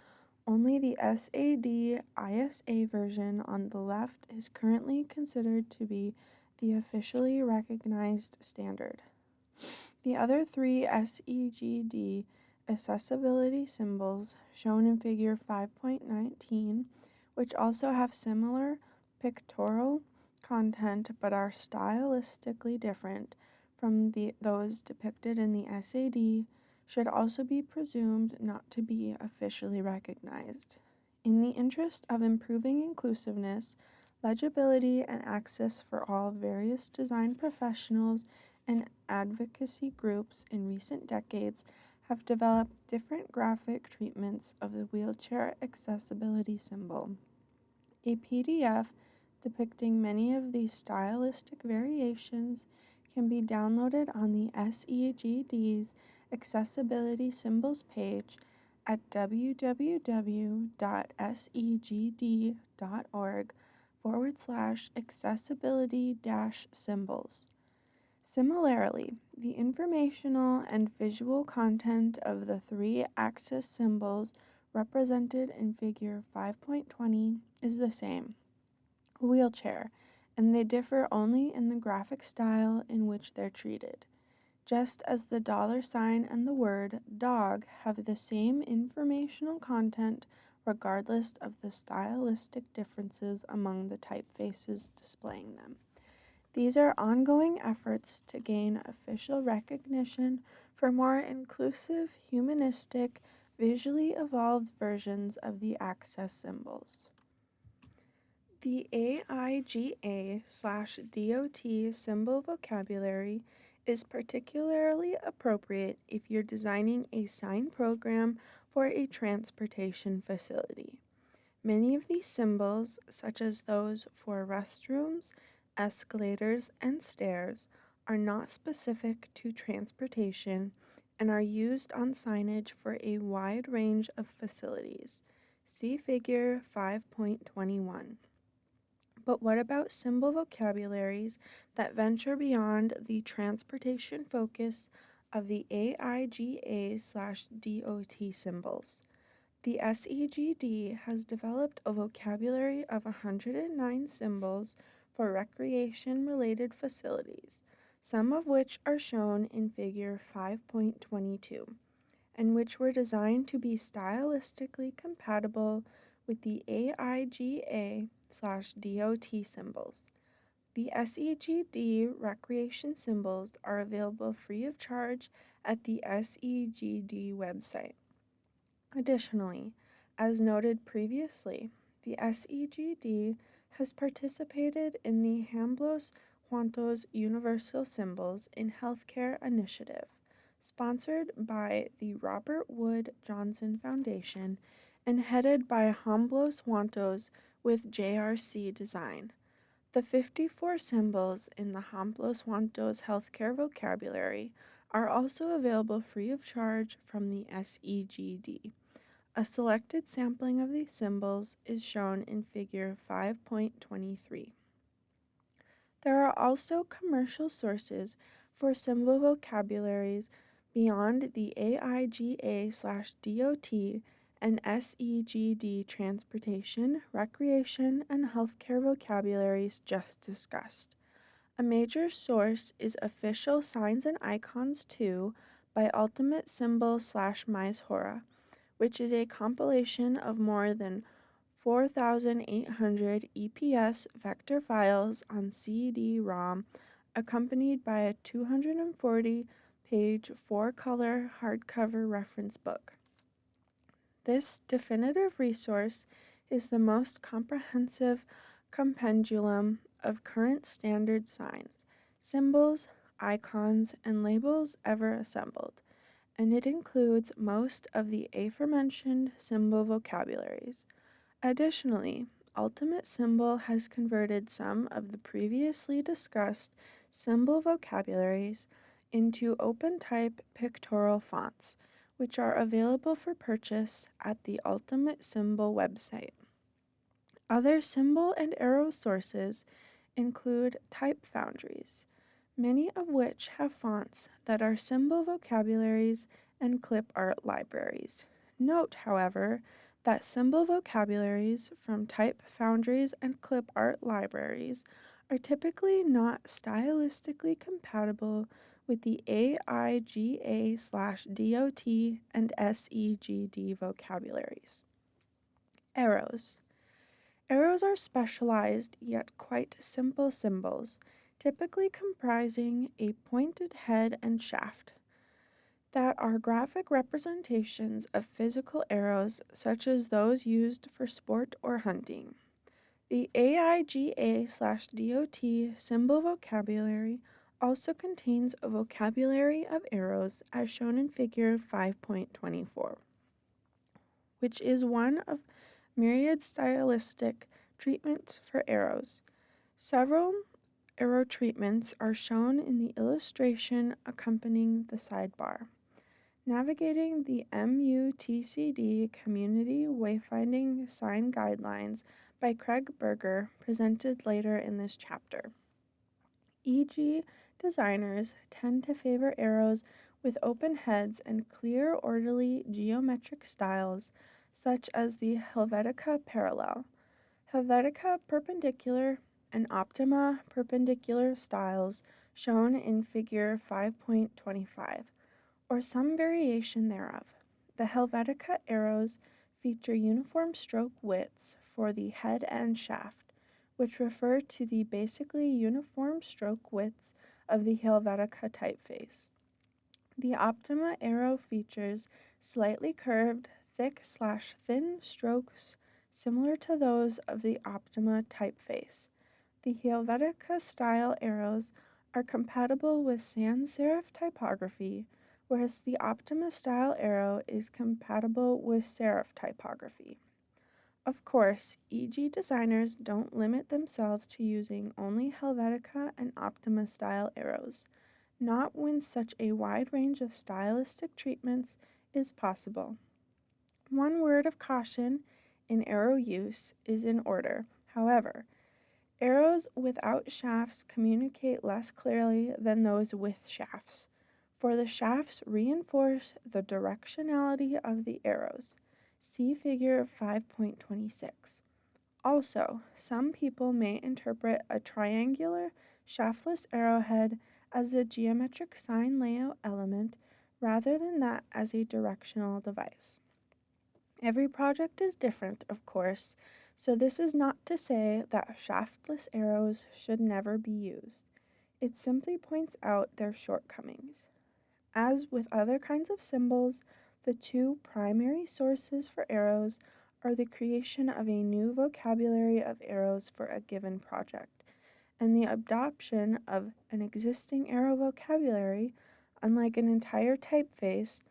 only the SAD-ISA version on the left is currently considered to be the officially recognized standard. The other 3 SEGD accessibility symbols, shown in Figure 5.19, which also have similar pictorial content but are stylistically different from those depicted in the SAD, should also be presumed not to be officially recognized. In the interest of improving inclusiveness, legibility, and access for all, various design professionals and advocacy groups in recent decades have developed different graphic treatments of the wheelchair accessibility symbol. A PDF depicting many of these stylistic variations can be downloaded on the SEGD's Accessibility Symbols page at www.segd.org/accessibility-symbols. Similarly, the informational and visual content of the three axis symbols represented in Figure 5.20 is the same, a wheelchair, and they differ only in the graphic style in which they're treated. Just as the $sign and the word dog have the same informational content regardless of the stylistic differences among the typefaces displaying them. These are ongoing efforts to gain official recognition for more inclusive, humanistic, visually evolved versions of the access symbols. The AIGA/DOT symbol vocabulary is particularly appropriate if you're designing a sign program for a transportation facility. Many of these symbols, such as those for restrooms, escalators, and stairs, are not specific to transportation and are used on signage for a wide range of facilities. See Figure 5.21. But what about symbol vocabularies that venture beyond the transportation focus of the AIGA/DOT symbols? The SEGD has developed a vocabulary of 109 symbols for recreation-related facilities, some of which are shown in Figure 5.22, and which were designed to be stylistically compatible with the AIGA/DOT symbols. The SEGD recreation symbols are available free of charge at the SEGD website. Additionally, as noted previously, the SEGD has participated in the Hamblos Juntos Universal Symbols in Healthcare initiative, sponsored by the Robert Wood Johnson Foundation and headed by Hamblos Juntos with JRC Design. The 54 symbols in the Hamblos Juntos Healthcare vocabulary are also available free of charge from the SEGD. A selected sampling of these symbols is shown in Figure 5.23. There are also commercial sources for symbol vocabularies beyond the AIGA/DOT and SEGD transportation, recreation, and healthcare vocabularies just discussed. A major source is Official Signs and Icons 2 by Ultimate Symbol/Myshora, which is a compilation of more than 4,800 EPS vector files on CD-ROM, accompanied by a 240-page 4-color hardcover reference book. This definitive resource is the most comprehensive compendium of current standard signs, symbols, icons, and labels ever assembled, and it includes most of the aforementioned symbol vocabularies. Additionally, Ultimate Symbol has converted some of the previously discussed symbol vocabularies into OpenType pictorial fonts, which are available for purchase at the Ultimate Symbol website. Other symbol and arrow sources include type foundries, many of which have fonts that are symbol vocabularies and clip art libraries. Note, however, that symbol vocabularies from type foundries and clip art libraries are typically not stylistically compatible with the AIGA/DOT and SEGD vocabularies. Arrows. Arrows are specialized yet quite simple symbols, typically comprising a pointed head and shaft, that are graphic representations of physical arrows such as those used for sport or hunting. The AIGA/DOT symbol vocabulary also contains a vocabulary of arrows as shown in Figure 5.24, which is one of myriad stylistic treatments for arrows. Several arrow treatments are shown in the illustration accompanying the sidebar. Navigating the MUTCD Community Wayfinding Sign Guidelines by Craig Berger, presented later in this chapter. E.g., designers tend to favor arrows with open heads and clear, orderly geometric styles, such as the Helvetica parallel, Helvetica perpendicular, and Optima perpendicular styles shown in Figure 5.25, or some variation thereof. The Helvetica arrows feature uniform stroke widths for the head and shaft, which refer to the basically uniform stroke widths of the Helvetica typeface. The Optima arrow features slightly curved, thick/thin strokes similar to those of the Optima typeface. The Helvetica style arrows are compatible with sans serif typography, whereas the Optima style arrow is compatible with serif typography. Of course, EG designers don't limit themselves to using only Helvetica and Optima style arrows, not when such a wide range of stylistic treatments is possible. One word of caution in arrow use is in order. However, arrows without shafts communicate less clearly than those with shafts, for the shafts reinforce the directionality of the arrows. See Figure 5.26. Also, some people may interpret a triangular, shaftless arrowhead as a geometric sign layout element rather than that as a directional device. Every project is different, of course, so this is not to say that shaftless arrows should never be used. It simply points out their shortcomings. As with other kinds of symbols, the two primary sources for arrows are the creation of a new vocabulary of arrows for a given project, and the adoption of an existing arrow vocabulary. Unlike an entire typeface,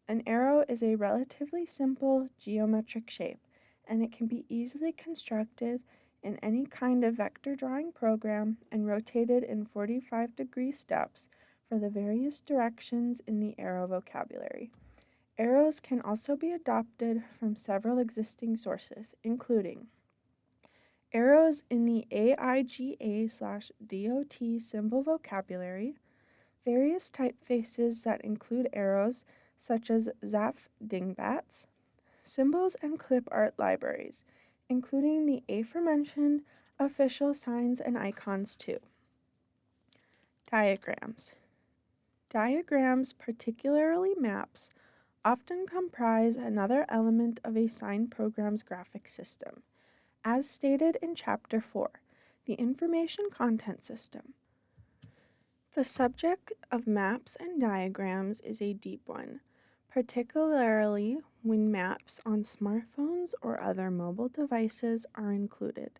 an arrow is a relatively simple geometric shape, and it can be easily constructed in any kind of vector drawing program and rotated in 45-degree steps for the various directions in the arrow vocabulary. Arrows can also be adopted from several existing sources, including arrows in the AIGA/DOT symbol vocabulary, various typefaces that include arrows such as Zapf dingbats, symbols and clip art libraries, including the aforementioned official signs and icons too. Diagrams. Diagrams, particularly maps, often comprise another element of a sign program's graphic system, as stated in Chapter 4, the Information Content System. The subject of maps and diagrams is a deep one, particularly when maps on smartphones or other mobile devices are included.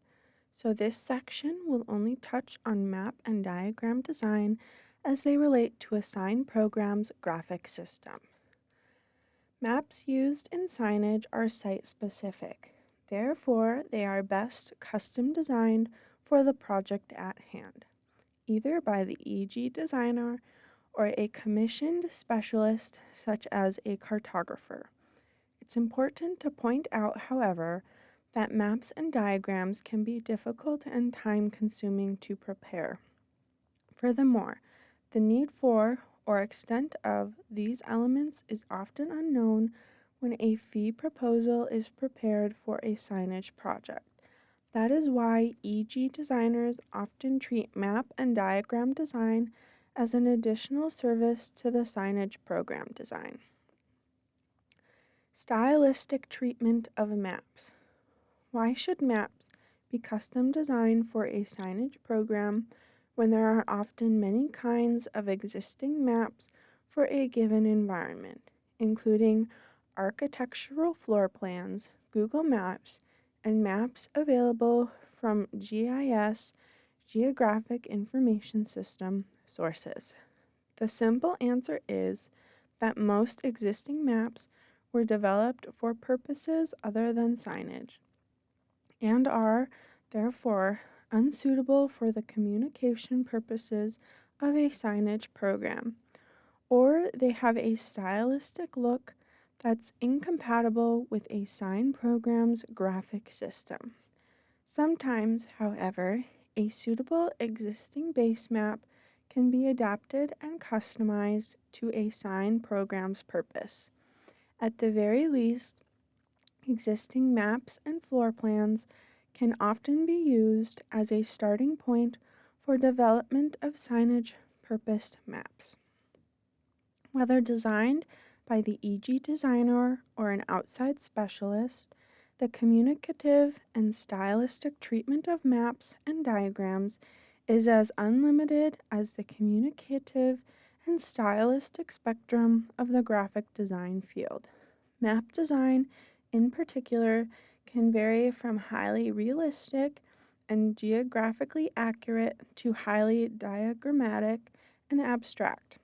So this section will only touch on map and diagram design as they relate to a sign program's graphic system. Maps used in signage are site-specific. Therefore, they are best custom designed for the project at hand, either by the EG designer or a commissioned specialist such as a cartographer. It's important to point out, however, that maps and diagrams can be difficult and time-consuming to prepare. Furthermore, the need for or extent of these elements is often unknown when a fee proposal is prepared for a signage project. That is why EG designers often treat map and diagram design as an additional service to the signage program design. Stylistic treatment of maps. Why should maps be custom designed for a signage program when there are often many kinds of existing maps for a given environment, including architectural floor plans, Google Maps, and maps available from GIS, Geographic Information System, sources? The simple answer is that most existing maps were developed for purposes other than signage and are, therefore, unsuitable for the communication purposes of a signage program, or they have a stylistic look that's incompatible with a sign program's graphic system. Sometimes, however, a suitable existing base map can be adapted and customized to a sign program's purpose. At the very least, existing maps and floor plans can often be used as a starting point for development of signage purposed maps. Whether designed by the EG designer or an outside specialist, the communicative and stylistic treatment of maps and diagrams is as unlimited as the communicative and stylistic spectrum of the graphic design field. Map design, in particular, can vary from highly realistic and geographically accurate to highly diagrammatic and abstract.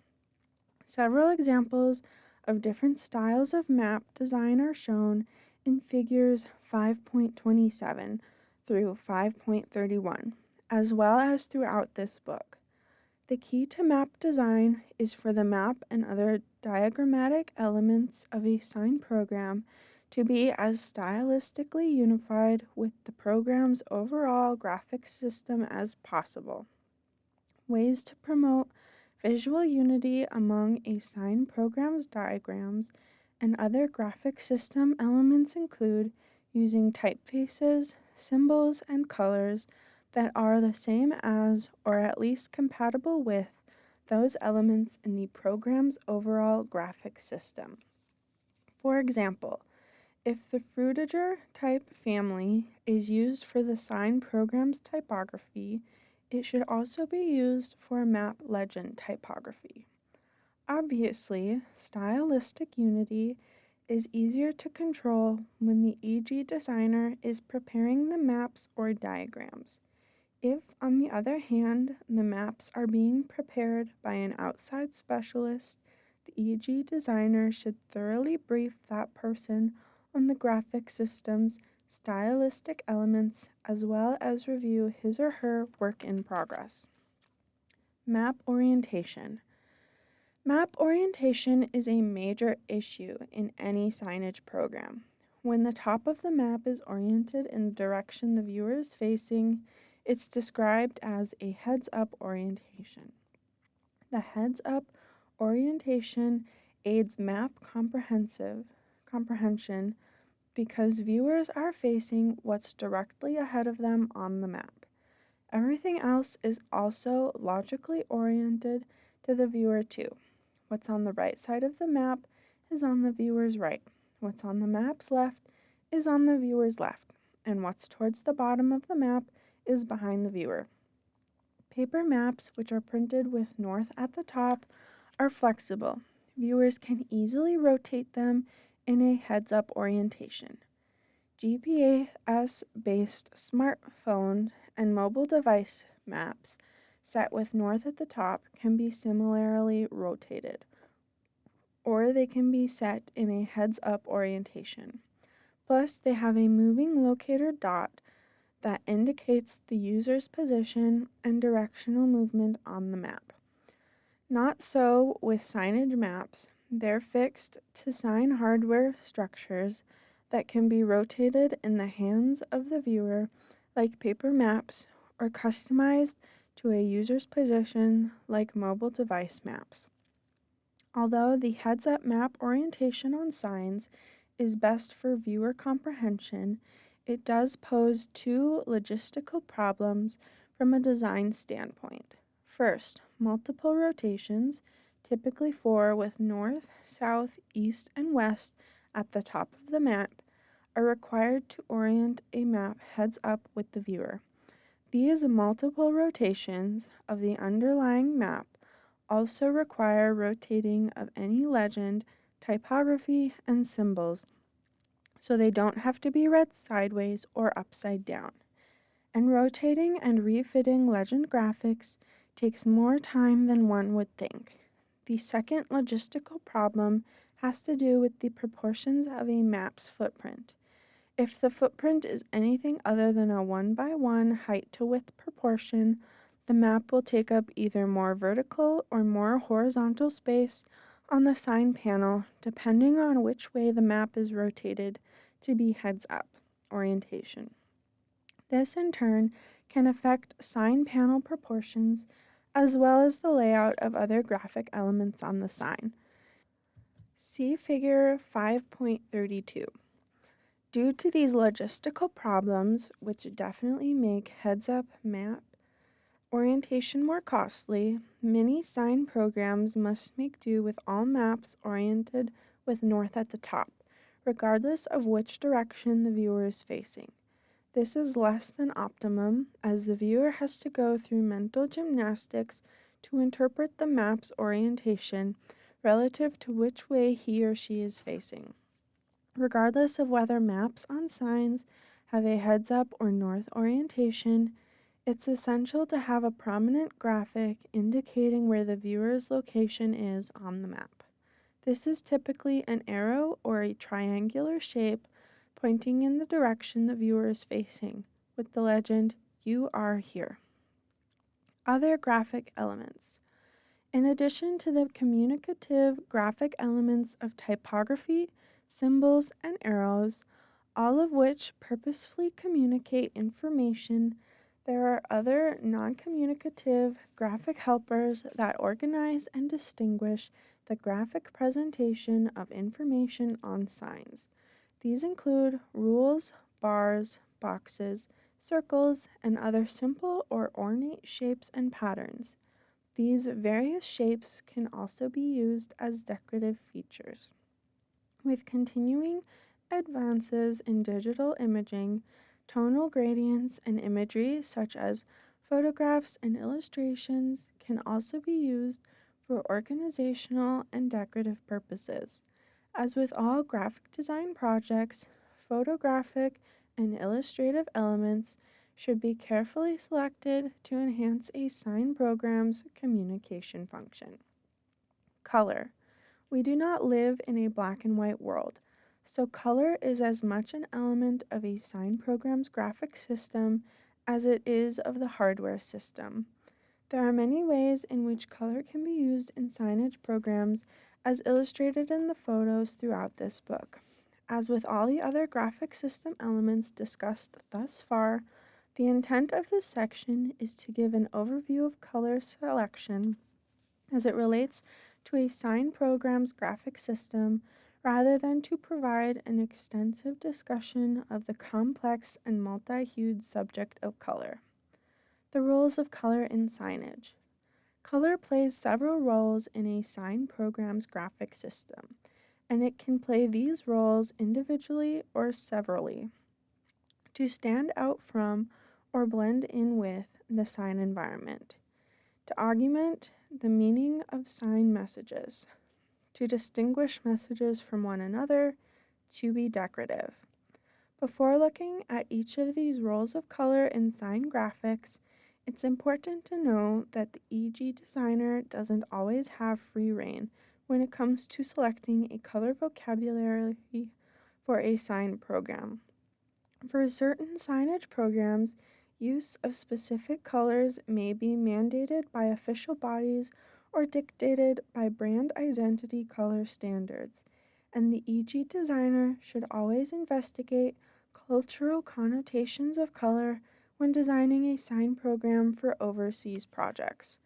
Several examples of different styles of map design are shown in figures 5.27 through 5.31, as well as throughout this book. The key to map design is for the map and other diagrammatic elements of a sign program to be as stylistically unified with the program's overall graphic system as possible. Ways to promote visual unity among a sign program's diagrams and other graphic system elements include using typefaces, symbols, and colors that are the same as or at least compatible with those elements in the program's overall graphic system. For example, if the Frutiger type family is used for the sign program's typography, it should also be used for map legend typography. Obviously, stylistic unity is easier to control when the EG designer is preparing the maps or diagrams. If, on the other hand, the maps are being prepared by an outside specialist, the EG designer should thoroughly brief that person on the graphic system's stylistic elements as well as review his or her work in progress. Map orientation. Map orientation is a major issue in any signage program. When the top of the map is oriented in the direction the viewer is facing, it's described as a heads-up orientation. The heads-up orientation aids map comprehension because viewers are facing what's directly ahead of them on the map. Everything else is also logically oriented to the viewer too. What's on the right side of the map is on the viewer's right. What's on the map's left is on the viewer's left. And what's towards the bottom of the map is behind the viewer. Paper maps, which are printed with north at the top, are flexible. Viewers can easily rotate them in a heads-up orientation. GPS-based smartphone and mobile device maps set with north at the top can be similarly rotated, or they can be set in a heads-up orientation. Plus, they have a moving locator dot that indicates the user's position and directional movement on the map. Not so with signage maps. They're fixed to sign hardware structures that can be rotated in the hands of the viewer like paper maps or customized to a user's position like mobile device maps. Although the heads-up map orientation on signs is best for viewer comprehension, it does pose two logistical problems from a design standpoint. First, multiple rotations, typically 4 with north, south, east, and west at the top of the map, are required to orient a map heads up with the viewer. These multiple rotations of the underlying map also require rotating of any legend, typography, and symbols, so they don't have to be read sideways or upside down. And rotating and refitting legend graphics takes more time than one would think. The second logistical problem has to do with the proportions of a map's footprint. If the footprint is anything other than a 1:1 height to width proportion, the map will take up either more vertical or more horizontal space on the sign panel, depending on which way the map is rotated to be heads-up orientation. This, in turn, can affect sign panel proportions as well as the layout of other graphic elements on the sign. See Figure 5.32. Due to these logistical problems, which definitely make heads-up map orientation more costly, many sign programs must make do with all maps oriented with north at the top, regardless of which direction the viewer is facing. This is less than optimum, as the viewer has to go through mental gymnastics to interpret the map's orientation relative to which way he or she is facing. Regardless of whether maps on signs have a heads-up or north orientation, it's essential to have a prominent graphic indicating where the viewer's location is on the map. This is typically an arrow or a triangular shape pointing in the direction the viewer is facing, with the legend, "You are here." Other graphic elements. In addition to the communicative graphic elements of typography, symbols, and arrows, all of which purposefully communicate information, there are other non-communicative graphic helpers that organize and distinguish the graphic presentation of information on signs. These include rules, bars, boxes, circles, and other simple or ornate shapes and patterns. These various shapes can also be used as decorative features. With continuing advances in digital imaging, tonal gradients and imagery such as photographs and illustrations can also be used for organizational and decorative purposes. As with all graphic design projects, photographic and illustrative elements should be carefully selected to enhance a sign program's communication function. Color. We do not live in a black and white world, so color is as much an element of a sign program's graphic system as it is of the hardware system. There are many ways in which color can be used in signage programs, as illustrated in the photos throughout this book. As with all the other graphic system elements discussed thus far, the intent of this section is to give an overview of color selection as it relates to a sign program's graphic system, rather than to provide an extensive discussion of the complex and multi-hued subject of color. The roles of color in signage. Color plays several roles in a sign program's graphic system, and it can play these roles individually or severally to stand out from or blend in with the sign environment, to augment the meaning of sign messages, to distinguish messages from one another, to be decorative. Before looking at each of these roles of color in sign graphics, it's important to know that the EG designer doesn't always have free rein when it comes to selecting a color vocabulary for a sign program. For certain signage programs, use of specific colors may be mandated by official bodies or dictated by brand identity color standards, and the EG designer should always investigate cultural connotations of color when designing a sign program for overseas projects.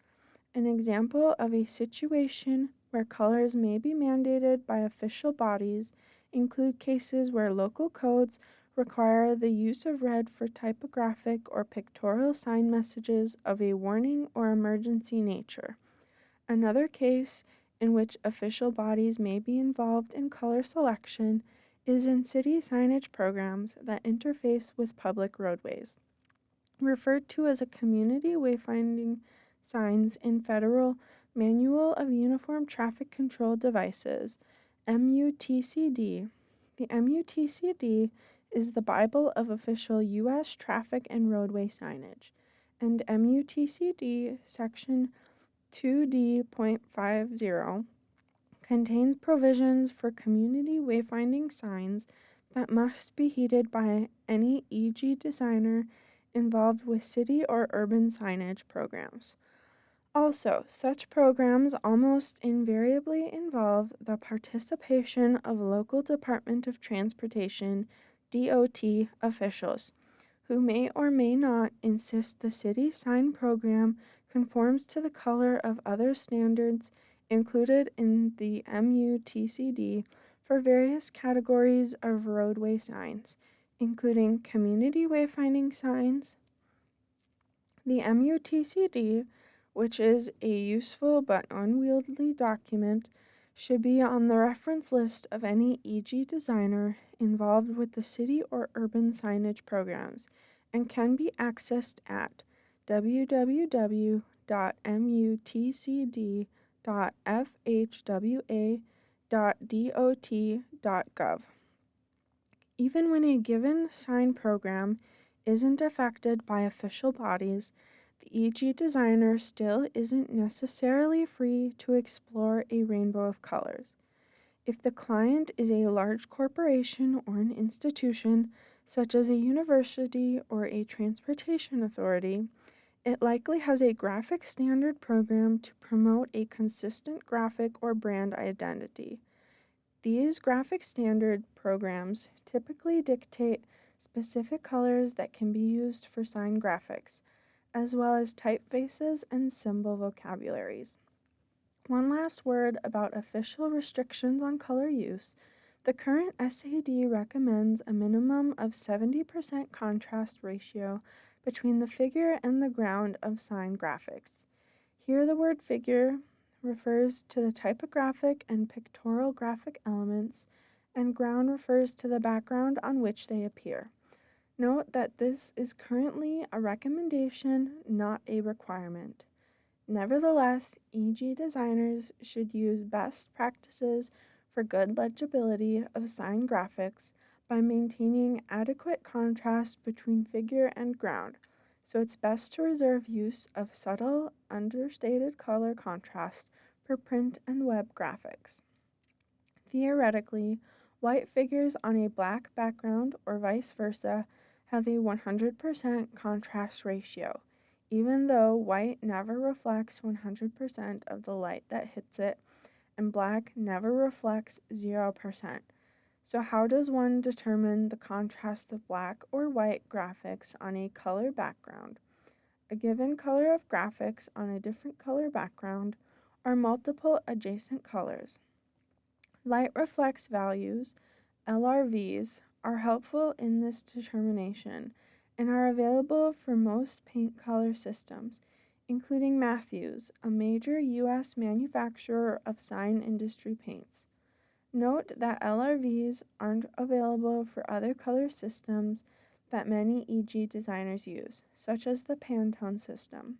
An example of a situation where colors may be mandated by official bodies include cases where local codes require the use of red for typographic or pictorial sign messages of a warning or emergency nature. Another case in which official bodies may be involved in color selection is in city signage programs that interface with public roadways, referred to as a community wayfinding signs in Federal Manual of Uniform Traffic Control Devices, MUTCD. The MUTCD is the Bible of official U.S. traffic and roadway signage, and MUTCD Section 2D.50 contains provisions for community wayfinding signs that must be heeded by any EG designer involved with city or urban signage programs. Also, such programs almost invariably involve the participation of local Department of Transportation DOT officials, who may or may not insist the city sign program conforms to the color of other standards included in the MUTCD for various categories of roadway signs, including community wayfinding signs. The MUTCD, which is a useful but unwieldy document, should be on the reference list of any EG designer involved with the city or urban signage programs and can be accessed at www.mutcd.fhwa.dot.gov. Even when a given sign program isn't affected by official bodies, the EG designer still isn't necessarily free to explore a rainbow of colors. If the client is a large corporation or an institution, such as a university or a transportation authority, it likely has a graphic standard program to promote a consistent graphic or brand identity. These graphic standard programs typically dictate specific colors that can be used for sign graphics, as well as typefaces and symbol vocabularies. One last word about official restrictions on color use. The current SAD recommends a minimum of 70% contrast ratio between the figure and the ground of sign graphics. Here the word figure refers to the typographic and pictorial graphic elements, and ground refers to the background on which they appear. Note that this is currently a recommendation, not a requirement. Nevertheless, EG designers should use best practices for good legibility of sign graphics by maintaining adequate contrast between figure and ground, so it's best to reserve use of subtle, understated color contrast for print and web graphics. Theoretically, white figures on a black background or vice versa have a 100% contrast ratio, even though white never reflects 100% of the light that hits it and black never reflects 0%. So how does one determine the contrast of black or white graphics on a color background? A given color of graphics on a different color background are multiple adjacent colors. Light reflex values, LRVs, are helpful in this determination and are available for most paint color systems, including Matthews, a major U.S. manufacturer of sign industry paints. Note that LRVs aren't available for other color systems that many EG designers use, such as the Pantone system.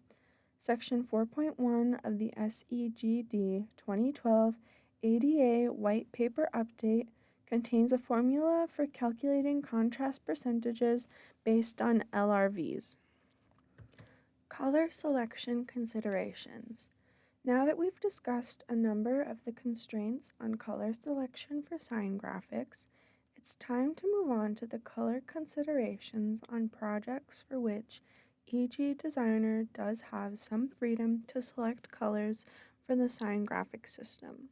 Section 4.1 of the SEGD 2012 ADA White Paper Update contains a formula for calculating contrast percentages based on LRVs. Color selection considerations. Now that we've discussed a number of the constraints on color selection for sign graphics, it's time to move on to the color considerations on projects for which EG designer does have some freedom to select colors for the sign graphic system.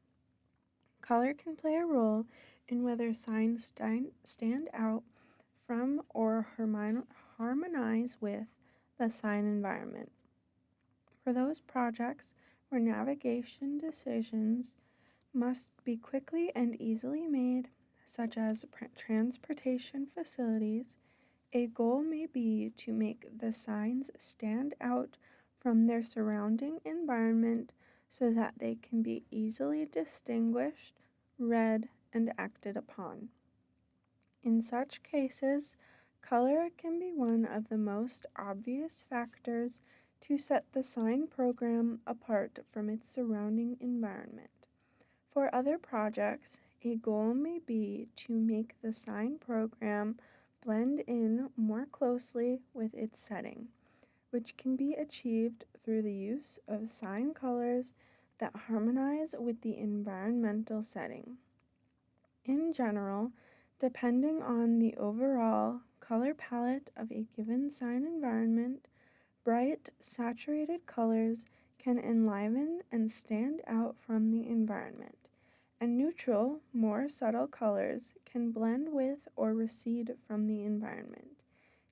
Color can play a role in whether signs stand out from or harmonize with the sign environment. For those projects where navigation decisions must be quickly and easily made, such as transportation facilities, a goal may be to make the signs stand out from their surrounding environment so that they can be easily distinguished, read, and acted upon. In such cases, color can be one of the most obvious factors to set the sign program apart from its surrounding environment. For other projects, a goal may be to make the sign program blend in more closely with its setting, which can be achieved through the use of sign colors that harmonize with the environmental setting. In general, depending on the overall color palette of a given sign environment, bright, saturated colors can enliven and stand out from the environment, and neutral, more subtle colors can blend with or recede from the environment.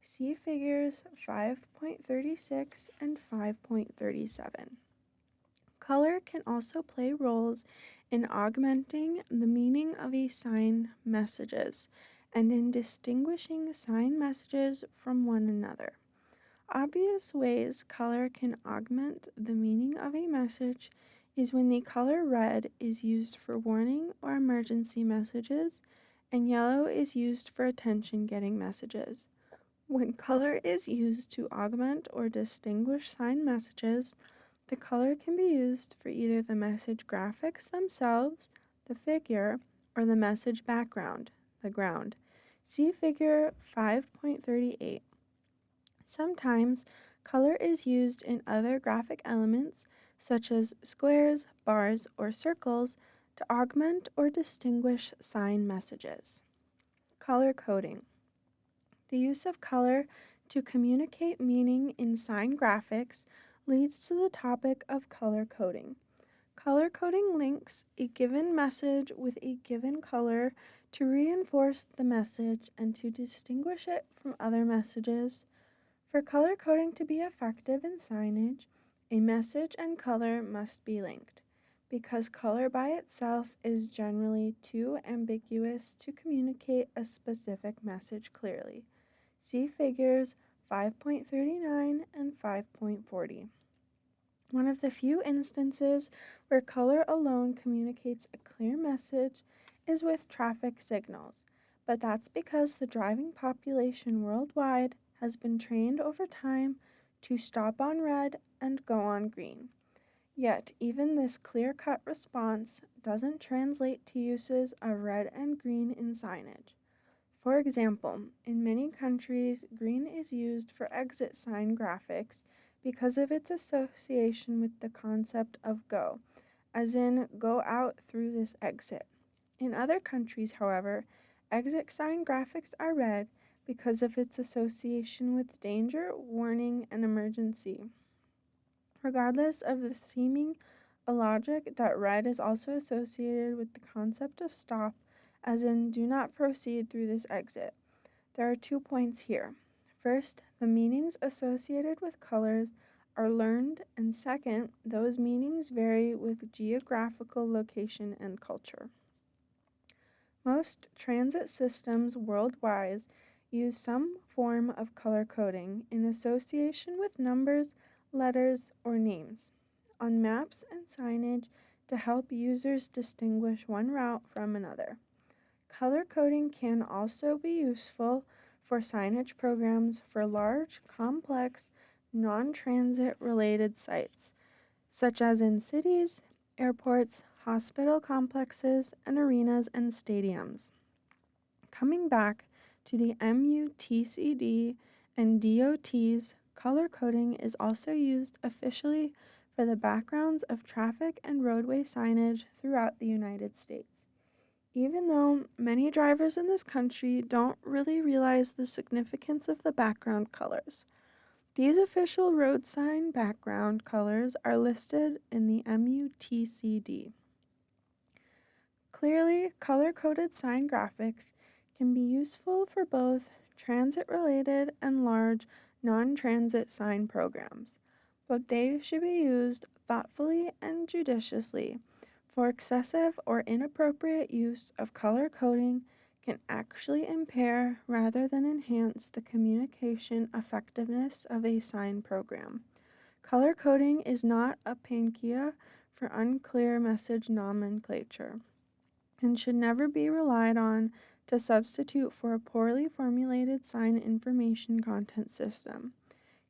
See figures 5.36 and 5.37. Color can also play roles in augmenting the meaning of a sign messages and in distinguishing sign messages from one another. Obvious ways color can augment the meaning of a message is when the color red is used for warning or emergency messages and yellow is used for attention-getting messages. When color is used to augment or distinguish sign messages, the color can be used for either the message graphics themselves, the figure, or the message background, the ground. See figure 5.38. Sometimes, color is used in other graphic elements, such as squares, bars, or circles, to augment or distinguish sign messages. Color coding. The use of color to communicate meaning in sign graphics leads to the topic of color coding. Color coding links a given message with a given color to reinforce the message and to distinguish it from other messages. For color coding to be effective in signage, a message and color must be linked, because color by itself is generally too ambiguous to communicate a specific message clearly. See figures 5.39 and 5.40. One of the few instances where color alone communicates a clear message is with traffic signals, but that's because the driving population worldwide has been trained over time to stop on red and go on green. Yet, even this clear-cut response doesn't translate to uses of red and green in signage. For example, in many countries, green is used for exit sign graphics because of its association with the concept of go, as in go out through this exit. In other countries, however, exit sign graphics are red because of its association with danger, warning, and emergency. Regardless of the seeming illogic that red is also associated with the concept of stop, as in do not proceed through this exit, there are 2 points here. First, the meanings associated with colors are learned, and second, those meanings vary with geographical location and culture. Most transit systems worldwide use some form of color coding in association with numbers, letters, or names on maps and signage to help users distinguish one route from another. Color coding can also be useful for signage programs for large, complex, non-transit related sites, such as in cities, airports, hospital complexes, and arenas and stadiums. Coming back to the MUTCD and DOT's, color coding is also used officially for the backgrounds of traffic and roadway signage throughout the United States. Even though many drivers in this country don't really realize the significance of the background colors, these official road sign background colors are listed in the MUTCD. Clearly, color-coded sign graphics can be useful for both transit-related and large non-transit sign programs, but they should be used thoughtfully and judiciously, for excessive or inappropriate use of color coding can actually impair rather than enhance the communication effectiveness of a sign program. Color coding is not a panacea for unclear message nomenclature and should never be relied on to substitute for a poorly formulated sign information content system.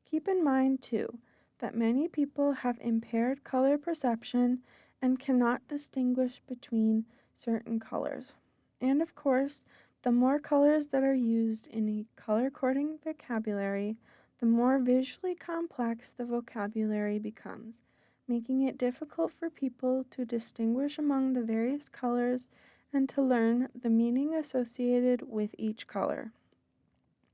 Keep in mind, too, that many people have impaired color perception and cannot distinguish between certain colors. And of course, the more colors that are used in a color coding vocabulary, the more visually complex the vocabulary becomes, making it difficult for people to distinguish among the various colors and to learn the meaning associated with each color.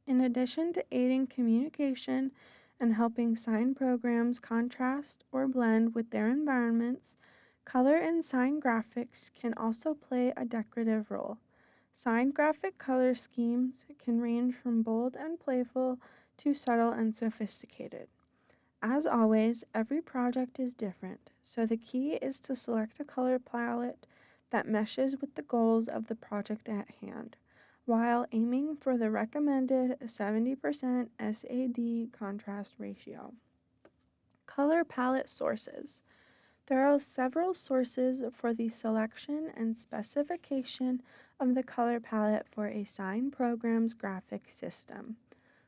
In addition to aiding communication and helping sign programs contrast or blend with their environments, color in sign graphics can also play a decorative role. Sign graphic color schemes can range from bold and playful to subtle and sophisticated. As always, every project is different, so the key is to select a color palette that meshes with the goals of the project at hand, while aiming for the recommended 70% SAD contrast ratio. Color palette sources. There are several sources for the selection and specification of the color palette for a sign program's graphic system.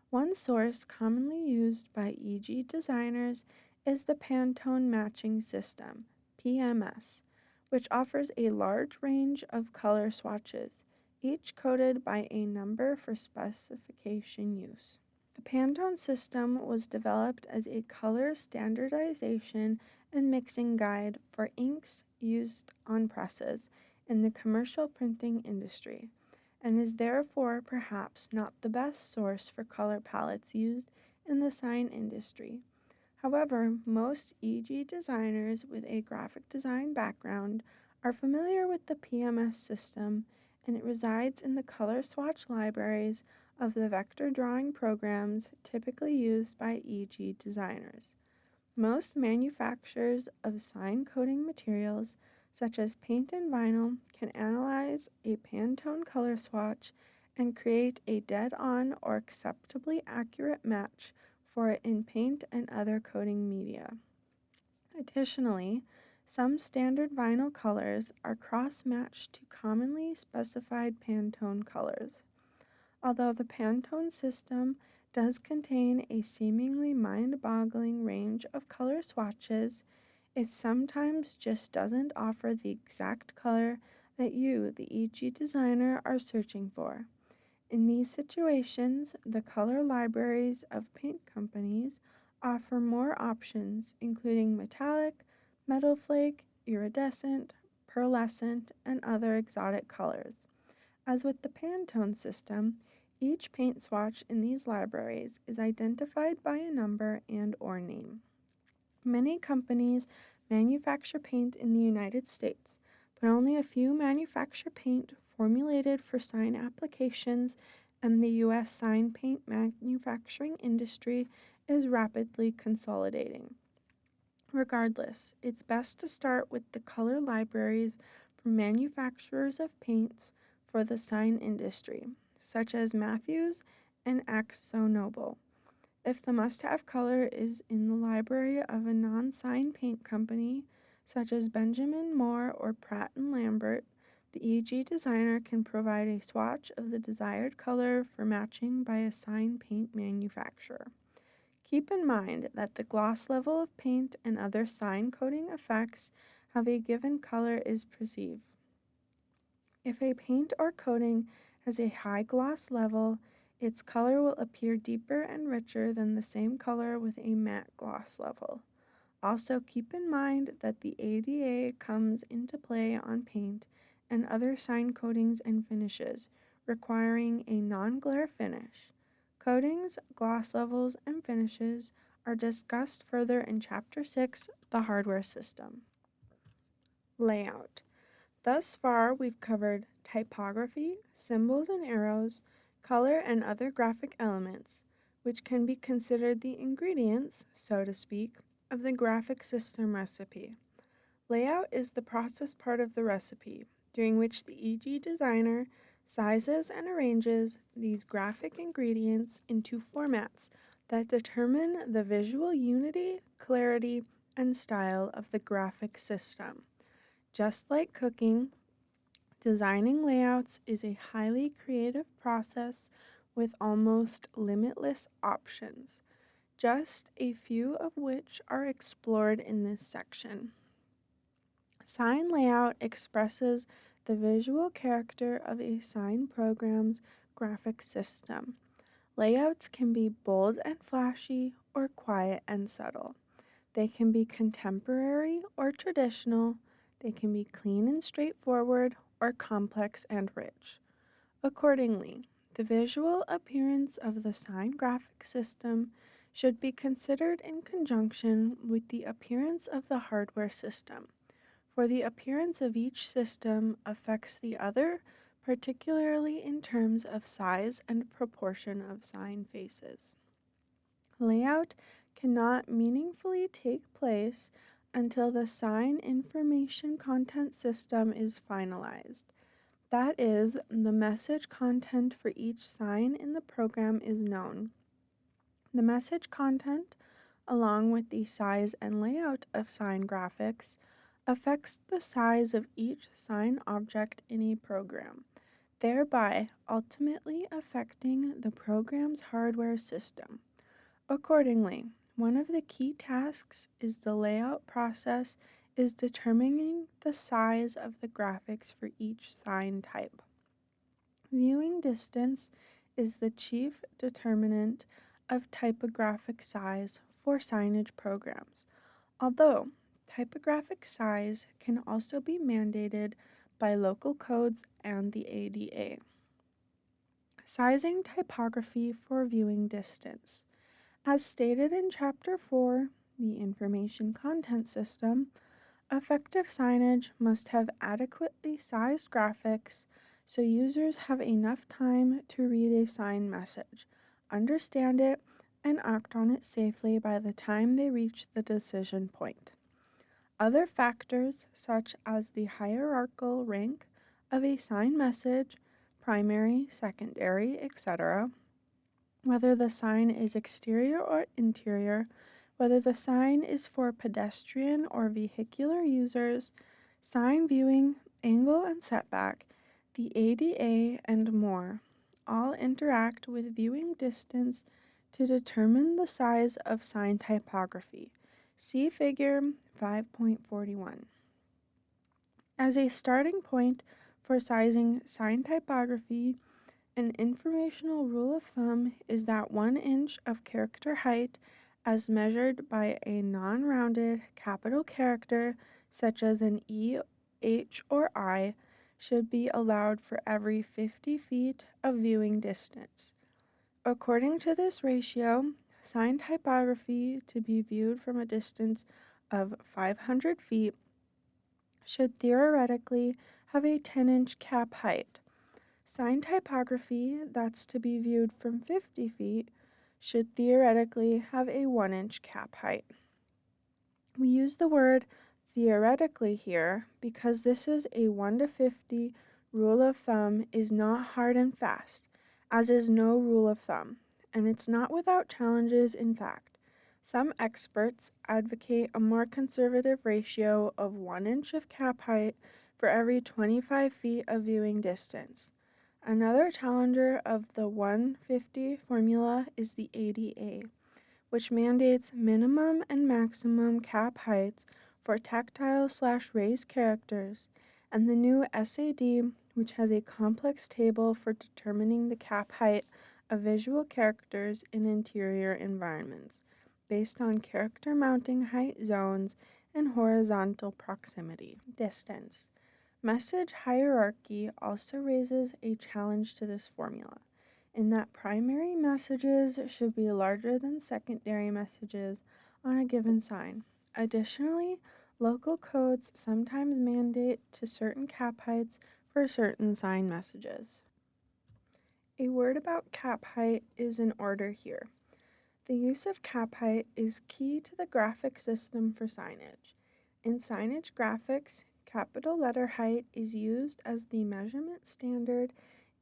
One source commonly used by EG designers is the Pantone Matching System, PMS, which offers a large range of color swatches, each coded by a number for specification use. The Pantone system was developed as a color standardization and mixing guide for inks used on presses in the commercial printing industry, and is therefore perhaps not the best source for color palettes used in the sign industry. However, most EG designers with a graphic design background are familiar with the PMS system, and it resides in the color swatch libraries of the vector drawing programs typically used by EG designers. Most manufacturers of sign coating materials, such as paint and vinyl, can analyze a Pantone color swatch and create a dead-on or acceptably accurate match for it in paint and other coating media. Additionally, some standard vinyl colors are cross-matched to commonly specified Pantone colors. Although the Pantone system does contain a seemingly mind-boggling range of color swatches, it sometimes just doesn't offer the exact color that you, the EG designer, are searching for. In these situations, the color libraries of paint companies offer more options, including metallic, metal flake, iridescent, pearlescent, and other exotic colors. As with the Pantone system, each paint swatch in these libraries is identified by a number and/or name. Many companies manufacture paint in the United States, but only a few manufacture paint formulated for sign applications, and the U.S. sign paint manufacturing industry is rapidly consolidating. Regardless, it's best to start with the color libraries from manufacturers of paints for the sign industry, such as Matthews and AkzoNobel. If the must-have color is in the library of a non-sign paint company, such as Benjamin Moore or Pratt & Lambert, the EG designer can provide a swatch of the desired color for matching by a sign paint manufacturer. Keep in mind that the gloss level of paint and other sign coating effects how a given color is perceived. If a paint or coating has a high gloss level, its color will appear deeper and richer than the same color with a matte gloss level. Also keep in mind that the ADA comes into play on paint and other sign coatings and finishes, requiring a non-glare finish. Coatings, gloss levels, and finishes are discussed further in Chapter 6, the hardware system. Layout. Thus far, we've covered typography, symbols and arrows, color, and other graphic elements, which can be considered the ingredients, so to speak, of the graphic system recipe. Layout is the process part of the recipe, during which the EG designer sizes and arranges these graphic ingredients into formats that determine the visual unity, clarity, and style of the graphic system. Just like cooking, designing layouts is a highly creative process with almost limitless options, just a few of which are explored in this section. Sign layout expresses the visual character of a sign program's graphic system. Layouts can be bold and flashy or quiet and subtle. They can be contemporary or traditional. They can be clean and straightforward or complex and rich. Accordingly, the visual appearance of the sign graphic system should be considered in conjunction with the appearance of the hardware system, for the appearance of each system affects the other, particularly in terms of size and proportion of sign faces. Layout cannot meaningfully take place until the sign information content system is finalized. That is, the message content for each sign in the program is known. The message content, along with the size and layout of sign graphics, affects the size of each sign object in a program, thereby ultimately affecting the program's hardware system. Accordingly, one of the key tasks is the layout process is determining the size of the graphics for each sign type. Viewing distance is the chief determinant of typographic size for signage programs, although typographic size can also be mandated by local codes and the ADA. Sizing typography for viewing distance. As stated in Chapter 4, the Information Content System, effective signage must have adequately sized graphics so users have enough time to read a sign message, understand it, and act on it safely by the time they reach the decision point. Other factors, such as the hierarchical rank of a sign message, primary, secondary, etc., whether the sign is exterior or interior, whether the sign is for pedestrian or vehicular users, sign viewing, angle and setback, the ADA, and more, all interact with viewing distance to determine the size of sign typography. See Figure 5.41. As a starting point for sizing sign typography, an informational rule of thumb is that 1 inch of character height as measured by a non-rounded capital character such as an E, H, or I should be allowed for every 50 feet of viewing distance. According to this ratio, sign typography to be viewed from a distance of 500 feet should theoretically have a 10-inch cap height. Sign typography that's to be viewed from 50 feet should theoretically have a 1-inch cap height. We use the word theoretically here because this is a 1 to 50 rule of thumb is not hard and fast, as is no rule of thumb, and it's not without challenges in fact. Some experts advocate a more conservative ratio of 1 inch of cap height for every 25 feet of viewing distance. Another challenger of the 150 formula is the ADA, which mandates minimum and maximum cap heights for tactile/raised characters, and the new SAD, which has a complex table for determining the cap height of visual characters in interior environments, based on character mounting height zones and horizontal proximity distance. Message hierarchy also raises a challenge to this formula, in that primary messages should be larger than secondary messages on a given sign. Additionally, local codes sometimes mandate to certain cap heights for certain sign messages. A word about cap height is in order here. The use of cap height is key to the graphic system for signage. In signage graphics, capital letter height is used as the measurement standard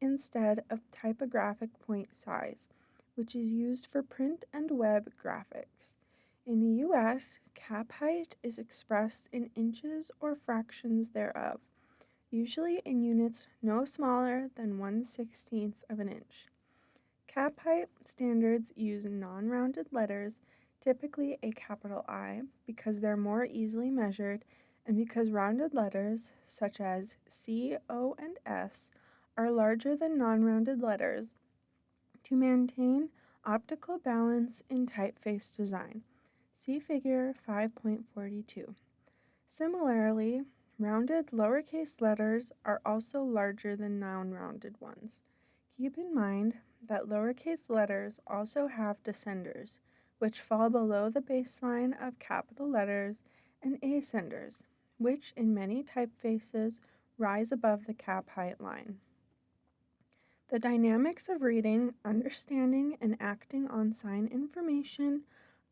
instead of typographic point size, which is used for print and web graphics. In the US, cap height is expressed in inches or fractions thereof, usually in units no smaller than 1/16 of an inch. Cap height standards use non-rounded letters, typically a capital I, because they're more easily measured and because rounded letters, such as C, O, and S, are larger than non-rounded letters to maintain optical balance in typeface design. See Figure 5.42. Similarly, rounded lowercase letters are also larger than non-rounded ones. Keep in mind that lowercase letters also have descenders, which fall below the baseline of capital letters, and ascenders, which in many typefaces rise above the cap height line. The dynamics of reading, understanding, and acting on sign information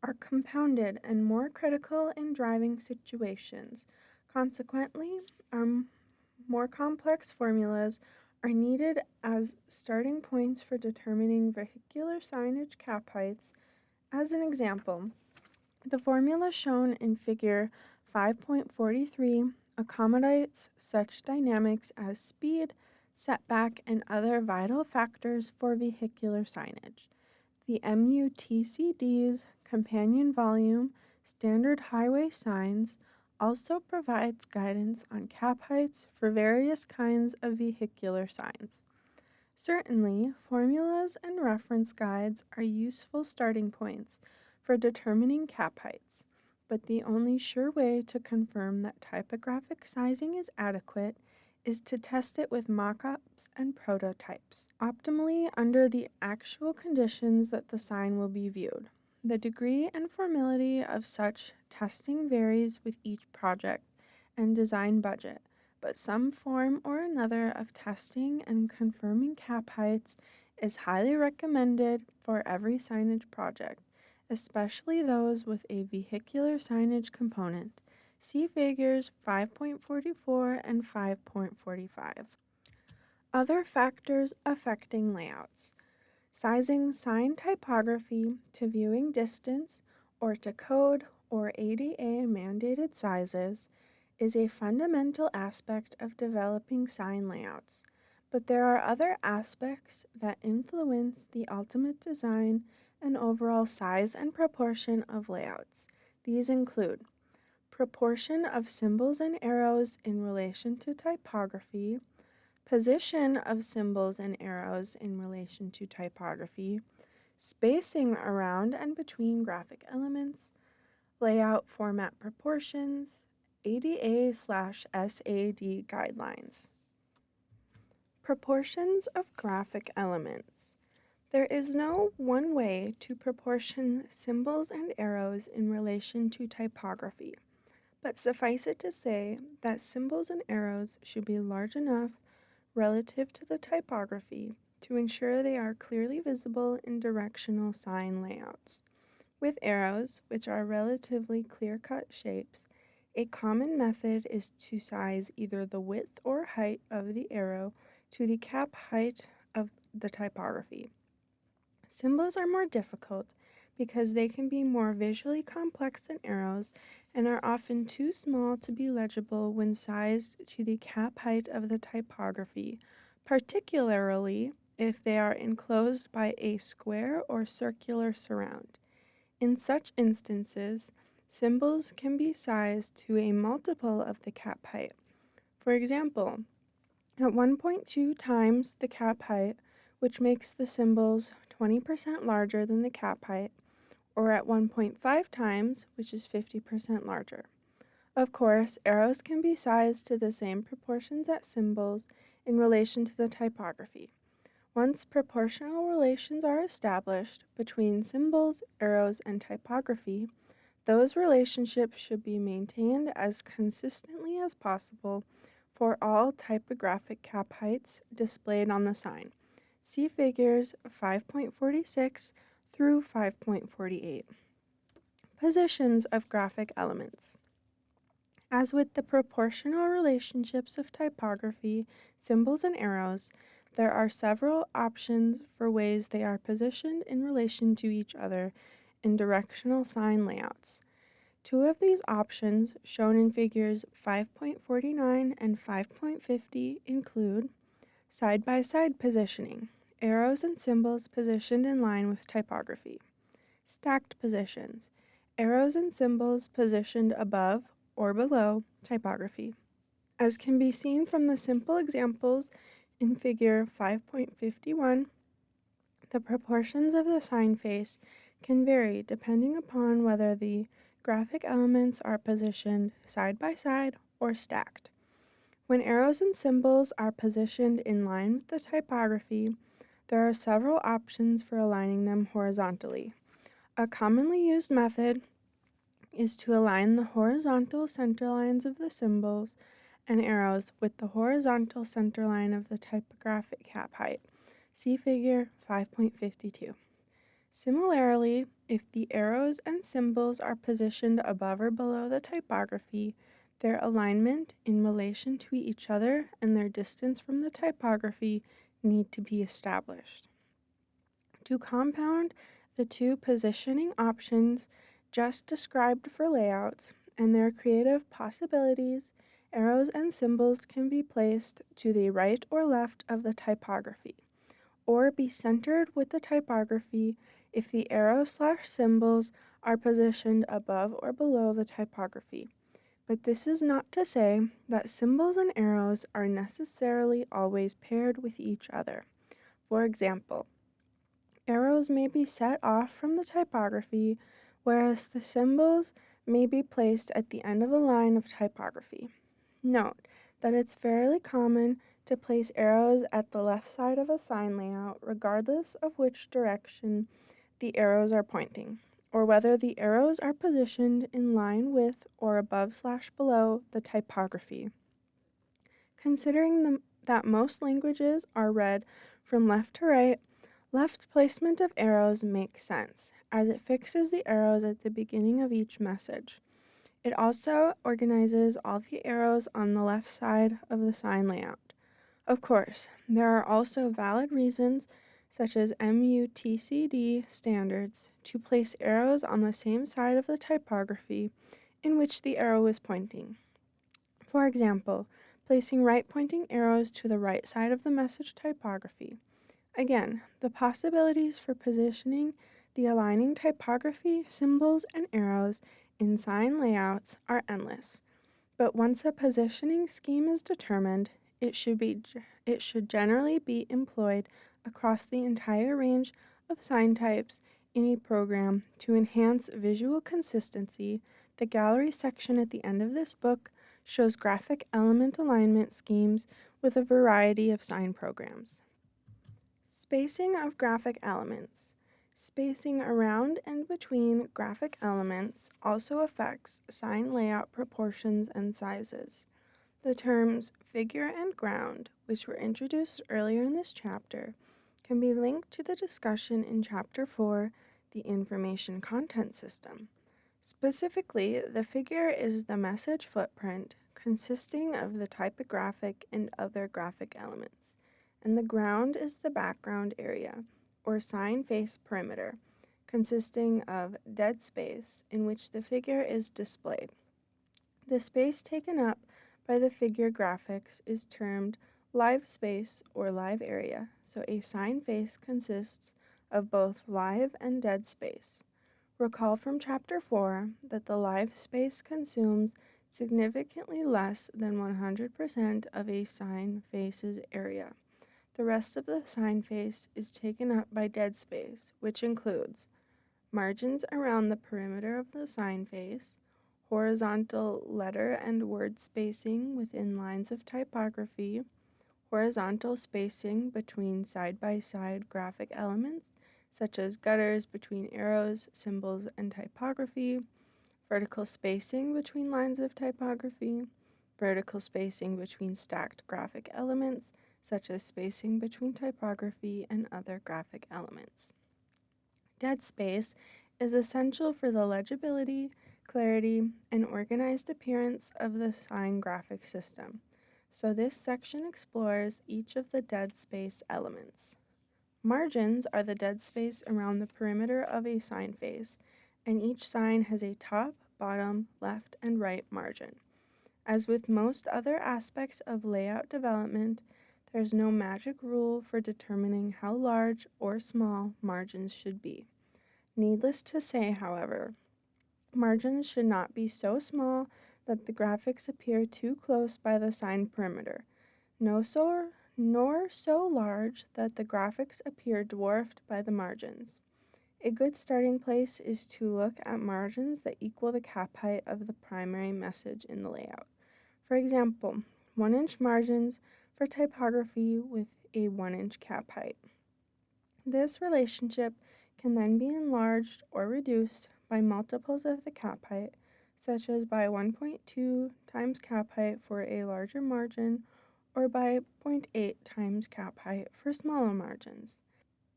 are compounded and more critical in driving situations. Consequently, more complex formulas are needed as starting points for determining vehicular signage cap heights. As an example, the formula shown in Figure 5.43 accommodates such dynamics as speed, setback, and other vital factors for vehicular signage. The MUTCD's companion volume, Standard Highway Signs, also provides guidance on cap heights for various kinds of vehicular signs. Certainly, formulas and reference guides are useful starting points for determining cap heights, but the only sure way to confirm that typographic sizing is adequate is to test it with mock-ups and prototypes, optimally under the actual conditions that the sign will be viewed. The degree and formality of such testing varies with each project and design budget, but some form or another of testing and confirming cap heights is highly recommended for every signage project, especially those with a vehicular signage component. See figures 5.44 and 5.45. Other factors affecting layouts. Sizing sign typography to viewing distance or to code or ADA mandated sizes is a fundamental aspect of developing sign layouts, but there are other aspects that influence the ultimate design and overall size and proportion of layouts. These include proportion of symbols and arrows in relation to typography, position of symbols and arrows in relation to typography, spacing around and between graphic elements, layout format proportions, ADA/SAD guidelines. Proportions of graphic elements. There is no one way to proportion symbols and arrows in relation to typography, but suffice it to say that symbols and arrows should be large enough relative to the typography to ensure they are clearly visible in directional sign layouts. With arrows, which are relatively clear-cut shapes, a common method is to size either the width or height of the arrow to the cap height of the typography. Symbols are more difficult because they can be more visually complex than arrows and are often too small to be legible when sized to the cap height of the typography, particularly if they are enclosed by a square or circular surround. In such instances, symbols can be sized to a multiple of the cap height. For example, at 1.2 times the cap height, which makes the symbols 20% larger than the cap height, or at 1.5 times, which is 50% larger. Of course, arrows can be sized to the same proportions as symbols in relation to the typography. Once proportional relations are established between symbols, arrows, and typography, those relationships should be maintained as consistently as possible for all typographic cap heights displayed on the sign. See figures 5.46 through 5.48. Positions of graphic elements. As with the proportional relationships of typography, symbols, and arrows, there are several options for ways they are positioned in relation to each other in directional sign layouts. Two of these options, shown in figures 5.49 and 5.50, include side-by-side positioning, arrows and symbols positioned in line with typography. Stacked positions, arrows and symbols positioned above or below typography. As can be seen from the simple examples in figure 5.51, the proportions of the sign face can vary depending upon whether the graphic elements are positioned side by side or stacked. When arrows and symbols are positioned in line with the typography, there are several options for aligning them horizontally. A commonly used method is to align the horizontal center lines of the symbols and arrows with the horizontal center line of the typographic cap height. See Figure 5.52. Similarly, if the arrows and symbols are positioned above or below the typography, their alignment in relation to each other and their distance from the typography need to be established. To compound the two positioning options just described for layouts and their creative possibilities, arrows and symbols can be placed to the right or left of the typography, or be centered with the typography if the arrows/symbols are positioned above or below the typography. But this is not to say that symbols and arrows are necessarily always paired with each other. For example, arrows may be set off from the typography, whereas the symbols may be placed at the end of a line of typography. Note that it's fairly common to place arrows at the left side of a sign layout, regardless of which direction the arrows are pointing, or whether the arrows are positioned in line with or above/below the typography. Considering that most languages are read from left to right, left placement of arrows makes sense, as it fixes the arrows at the beginning of each message. It also organizes all the arrows on the left side of the sign layout. Of course, there are also valid reasons, such as MUTCD standards, to place arrows on the same side of the typography in which the arrow is pointing. For example, placing right-pointing arrows to the right side of the message typography. Again, the possibilities for positioning the aligning typography, symbols, and arrows in sign layouts are endless. But once a positioning scheme is determined, it should generally be employed across the entire range of sign types in a program to enhance visual consistency. The gallery section at the end of this book shows graphic element alignment schemes with a variety of sign programs. Spacing of graphic elements. Spacing around and between graphic elements also affects sign layout proportions and sizes. The terms figure and ground, which were introduced earlier in this chapter, can be linked to the discussion in Chapter 4, the Information Content System. Specifically, the figure is the message footprint consisting of the typographic and other graphic elements, and the ground is the background area, or sign face perimeter, consisting of dead space in which the figure is displayed. The space taken up by the figure graphics is termed live space or live area, so a sign face consists of both live and dead space. Recall from Chapter 4 that the live space consumes significantly less than 100% of a sign face's area. The rest of the sign face is taken up by dead space, which includes margins around the perimeter of the sign face, horizontal letter and word spacing within lines of typography, horizontal spacing between side-by-side graphic elements, such as gutters between arrows, symbols, and typography, vertical spacing between lines of typography, vertical spacing between stacked graphic elements, such as spacing between typography and other graphic elements. Dead space is essential for the legibility, clarity, and organized appearance of the sign graphic system, so this section explores each of the dead space elements. Margins are the dead space around the perimeter of a sign face, and each sign has a top, bottom, left, and right margin. As with most other aspects of layout development, there is no magic rule for determining how large or small margins should be. Needless to say, however, margins should not be so small that the graphics appear too close by the sign perimeter, nor so large that the graphics appear dwarfed by the margins. A good starting place is to look at margins that equal the cap height of the primary message in the layout. For example, 1-inch margins for typography with a 1-inch cap height. This relationship can then be enlarged or reduced by multiples of the cap height, such as by 1.2 times cap height for a larger margin, or by 0.8 times cap height for smaller margins.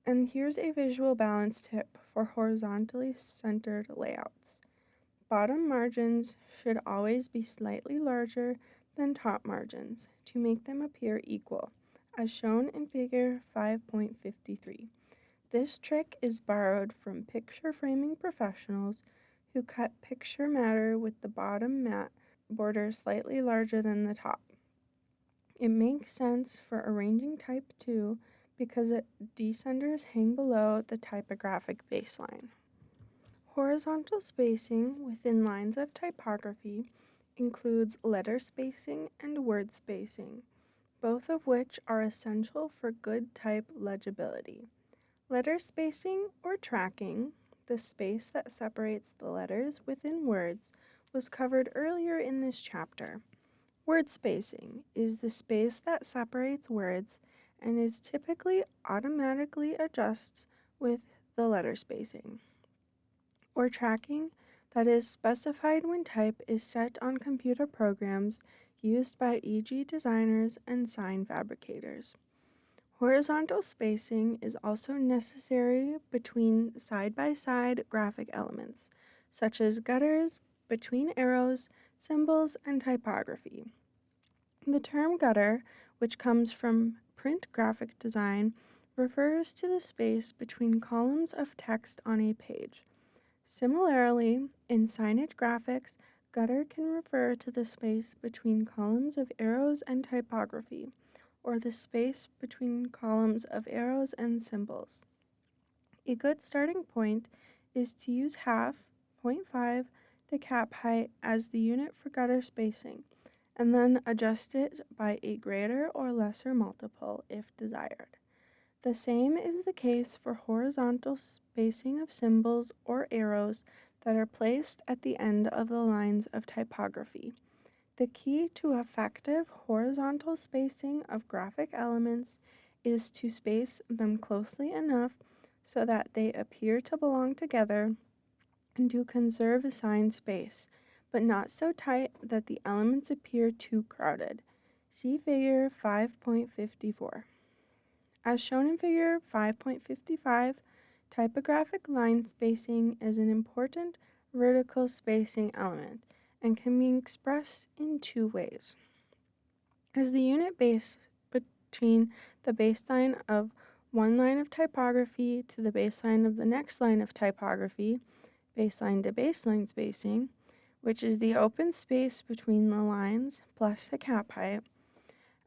And here's a visual balance tip for horizontally centered layouts. Bottom margins should always be slightly larger than top margins to make them appear equal, as shown in figure 5.53. This trick is borrowed from picture framing professionals who cut picture matter with the bottom mat border slightly larger than the top. It makes sense for arranging type 2 because descenders hang below the typographic baseline. Horizontal spacing within lines of typography includes letter spacing and word spacing, both of which are essential for good type legibility. Letter spacing or tracking, the space that separates the letters within words, was covered earlier in this chapter. Word spacing is the space that separates words and is typically automatically adjusts with the letter spacing. Or tracking, that is specified when type is set on computer programs used by e.g. designers and sign fabricators. Horizontal spacing is also necessary between side-by-side graphic elements, such as gutters, between arrows, symbols, and typography. The term gutter, which comes from print graphic design, refers to the space between columns of text on a page. Similarly, in signage graphics, gutter can refer to the space between columns of arrows and typography, or the space between columns of arrows and symbols. A good starting point is to use half, 0.5, the cap height as the unit for gutter spacing, and then adjust it by a greater or lesser multiple if desired. The same is the case for horizontal spacing of symbols or arrows that are placed at the end of the lines of typography. The key to effective horizontal spacing of graphic elements is to space them closely enough so that they appear to belong together and to conserve sign space, but not so tight that the elements appear too crowded. See figure 5.54. As shown in figure 5.55, typographic line spacing is an important vertical spacing element and can be expressed in two ways. As the unit base between the baseline of one line of typography to the baseline of the next line of typography, baseline to baseline spacing, which is the open space between the lines plus the cap height,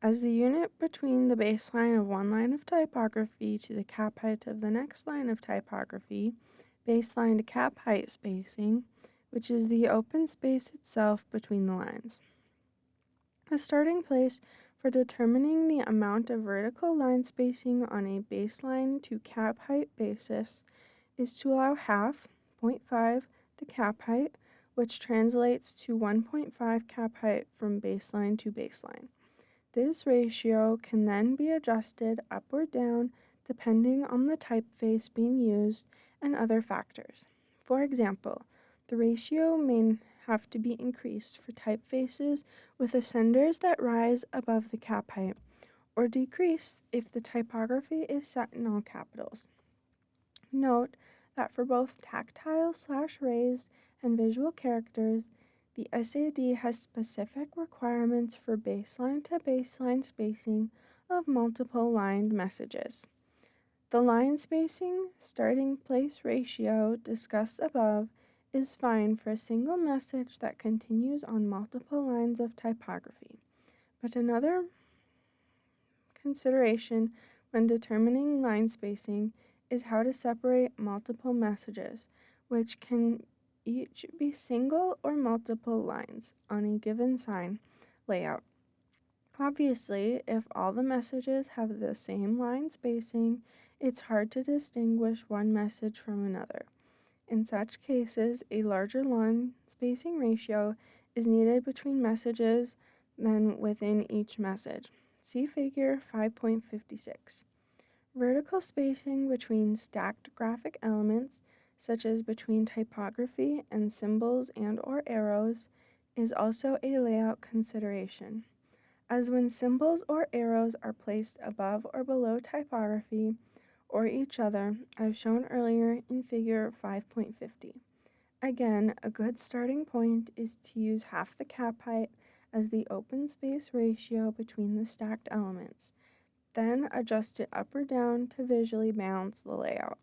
as the unit between the baseline of one line of typography to the cap height of the next line of typography, baseline to cap height spacing, which is the open space itself between the lines. A starting place for determining the amount of vertical line spacing on a baseline to cap height basis is to allow half, 0.5, the cap height, which translates to 1.5 cap height from baseline to baseline. This ratio can then be adjusted up or down depending on the typeface being used and other factors. For example, the ratio may have to be increased for typefaces with ascenders that rise above the cap height, or decreased if the typography is set in all capitals. Note that for both tactile/raised and visual characters, the SAD has specific requirements for baseline to baseline spacing of multiple lined messages. The line spacing starting place ratio discussed above is fine for a single message that continues on multiple lines of typography, but another consideration when determining line spacing is how to separate multiple messages, which can each be single or multiple lines on a given sign layout. Obviously, if all the messages have the same line spacing, it's hard to distinguish one message from another. In such cases, a larger line spacing ratio is needed between messages than within each message. See figure 5.56. Vertical spacing between stacked graphic elements, such as between typography and symbols and/or arrows, is also a layout consideration. as when symbols or arrows are placed above or below typography or each other, as shown earlier in figure 5.50. Again, a good starting point is to use half the cap height as the open space ratio between the stacked elements, then adjust it up or down to visually balance the layout.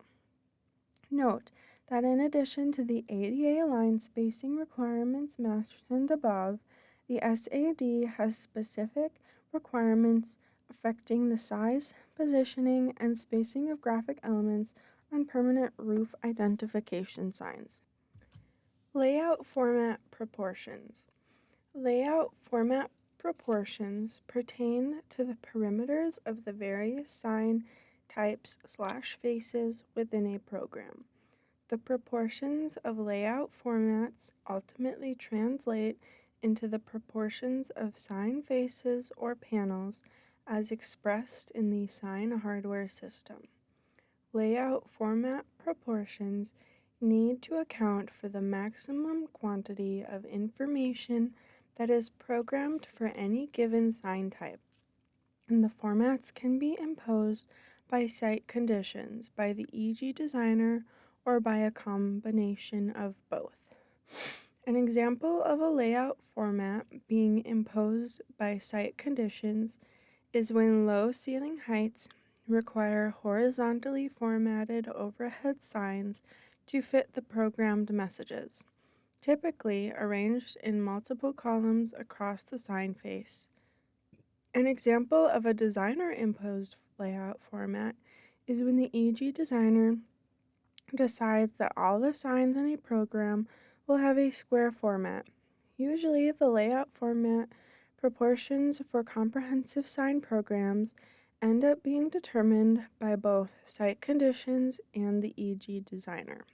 Note that in addition to the ADA line spacing requirements mentioned above, the SAD has specific requirements affecting the size, positioning, and spacing of graphic elements on permanent roof identification signs. Layout format proportions. Layout format proportions pertain to the perimeters of the various sign types/faces within a program. The proportions of layout formats ultimately translate into the proportions of sign faces or panels as expressed in the sign hardware system. Layout format proportions need to account for the maximum quantity of information that is programmed for any given sign type, and the formats can be imposed by site conditions, by the EG designer, or by a combination of both. An example of a layout format being imposed by site conditions is when low ceiling heights require horizontally formatted overhead signs to fit the programmed messages, typically arranged in multiple columns across the sign face. An example of a designer-imposed layout format is when the EG designer decides that all the signs in a program will have a square format. Usually, the layout format proportions for comprehensive sign programs end up being determined by both site conditions and the EG designer.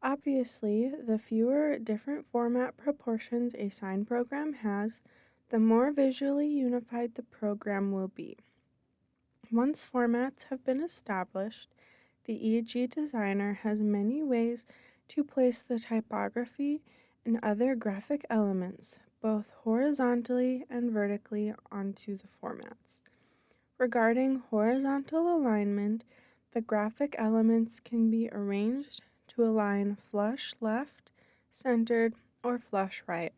Obviously, the fewer different format proportions a sign program has, the more visually unified the program will be. Once formats have been established, the EG designer has many ways to place the typography and other graphic elements, both horizontally and vertically, onto the formats. Regarding horizontal alignment, the graphic elements can be arranged to align flush left, centered, or flush right.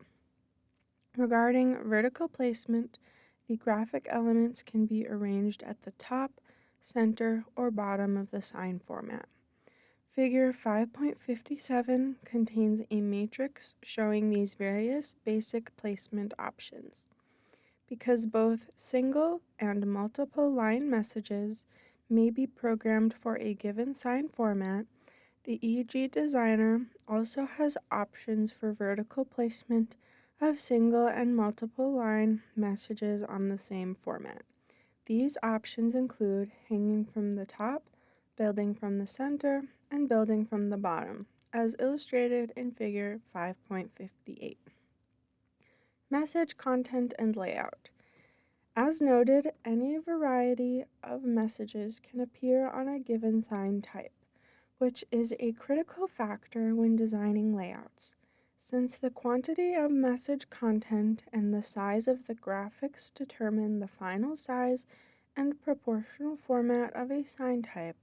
Regarding vertical placement, the graphic elements can be arranged at the top, center, or bottom of the sign format. Figure 5.57 contains a matrix showing these various basic placement options. Because both single and multiple line messages may be programmed for a given sign format, the EG designer also has options for vertical placement of single and multiple line messages on the same format. These options include hanging from the top, building from the center, and building from the bottom, as illustrated in figure 5.58. Message content and layout. As noted, any variety of messages can appear on a given sign type, which is a critical factor when designing layouts. Since the quantity of message content and the size of the graphics determine the final size and proportional format of a sign type,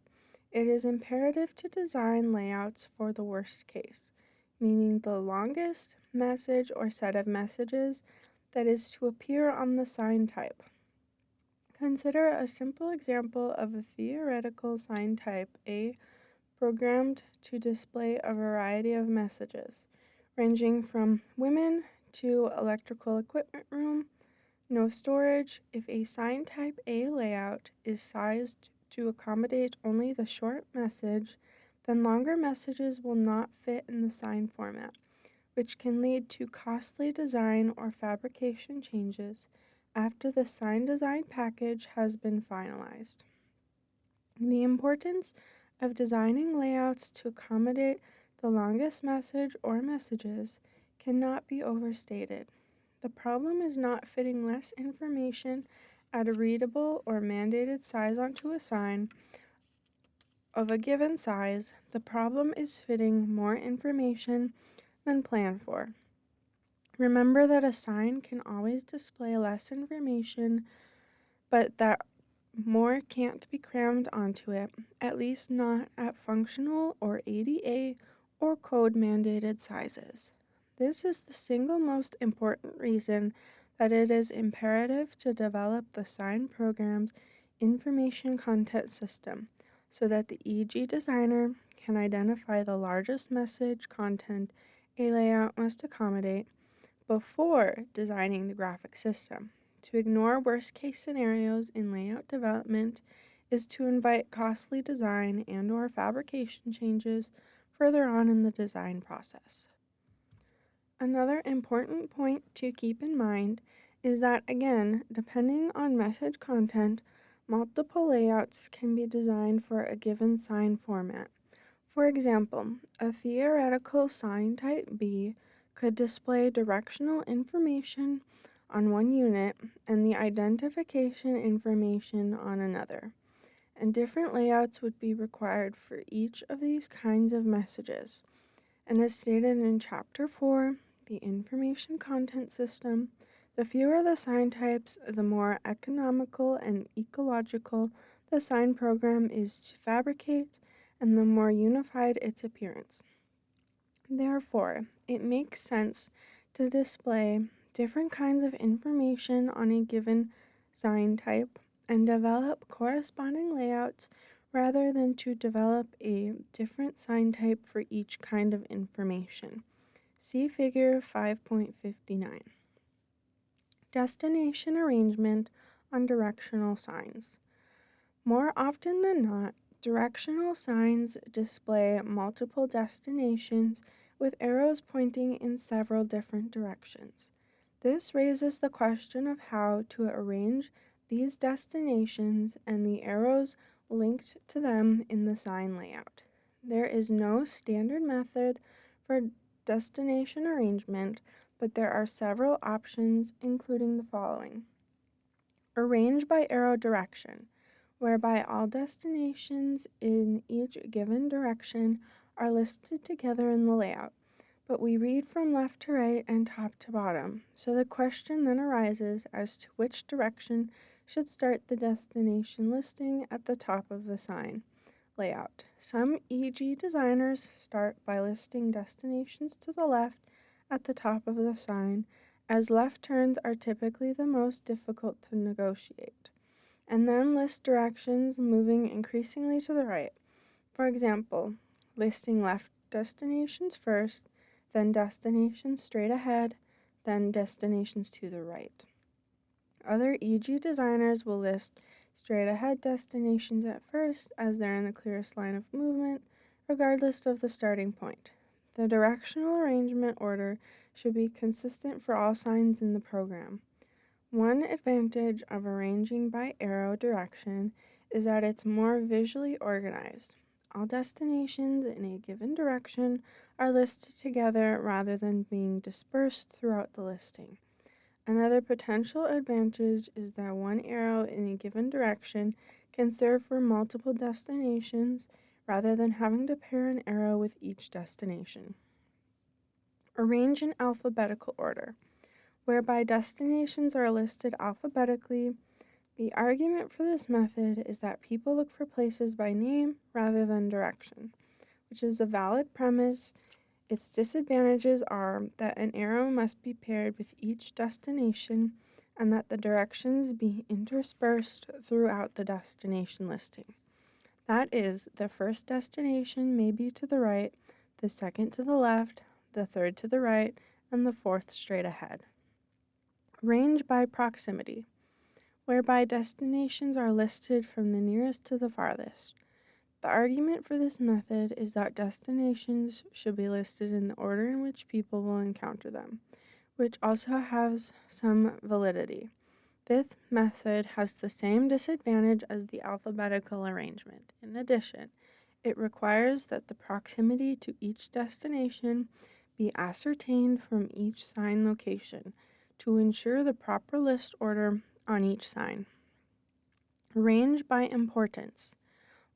it is imperative to design layouts for the worst case, meaning the longest message or set of messages that is to appear on the sign type. Consider a simple example of a theoretical sign type A programmed to display a variety of messages, ranging from women to electrical equipment room, no storage. If a sign type A layout is sized to accommodate only the short message, then longer messages will not fit in the sign format, which can lead to costly design or fabrication changes after the sign design package has been finalized. The importance of designing layouts to accommodate the longest message or messages cannot be overstated. The problem is not fitting less information at a readable or mandated size onto a sign of a given size. The problem is fitting more information than planned for. Remember that a sign can always display less information, but that more can't be crammed onto it, at least not at functional or ADA or code mandated sizes. This is the single most important reason that it is imperative to develop the sign program's information content system so that the EG designer can identify the largest message content a layout must accommodate before designing the graphic system. To ignore worst-case scenarios in layout development is to invite costly design and/or fabrication changes further on in the design process. Another important point to keep in mind is that, again, depending on message content, multiple layouts can be designed for a given sign format. For example, a theoretical sign type B could display directional information on one unit and the identification information on another, and different layouts would be required for each of these kinds of messages. And as stated in Chapter 4, the information content system, the fewer the sign types, the more economical and ecological the sign program is to fabricate, and the more unified its appearance. Therefore, it makes sense to display different kinds of information on a given sign type and develop corresponding layouts rather than to develop a different sign type for each kind of information. See Figure 5.59. Destination arrangement on directional signs. More often than not, directional signs display multiple destinations with arrows pointing in several different directions. This raises the question of how to arrange these destinations and the arrows linked to them in the sign layout. There is no standard method for destination arrangement, but there are several options, including the following. Arrange by arrow direction, whereby all destinations in each given direction are listed together in the layout, but we read from left to right and top to bottom, so the question then arises as to which direction should start the destination listing at the top of the sign layout. Some EG designers start by listing destinations to the left at the top of the sign, as left turns are typically the most difficult to negotiate, and then list directions moving increasingly to the right. For example, listing left destinations first, then destinations straight ahead, then destinations to the right. Other EG designers will list straight ahead destinations at first, as they're in the clearest line of movement, regardless of the starting point. The directional arrangement order should be consistent for all signs in the program. One advantage of arranging by arrow direction is that it's more visually organized. All destinations in a given direction are listed together rather than being dispersed throughout the listing. Another potential advantage is that one arrow in a given direction can serve for multiple destinations rather than having to pair an arrow with each destination. Arrange in alphabetical order, whereby destinations are listed alphabetically. The argument for this method is that people look for places by name rather than direction, which is a valid premise. Its disadvantages are that an arrow must be paired with each destination and that the directions be interspersed throughout the destination listing. That is, the first destination may be to the right, the second to the left, the third to the right, and the fourth straight ahead. Arrange by proximity, whereby destinations are listed from the nearest to the farthest. The argument for this method is that destinations should be listed in the order in which people will encounter them, which also has some validity. This method has the same disadvantage as the alphabetical arrangement. In addition, it requires that the proximity to each destination be ascertained from each sign location to ensure the proper list order on each sign. Arrange by importance,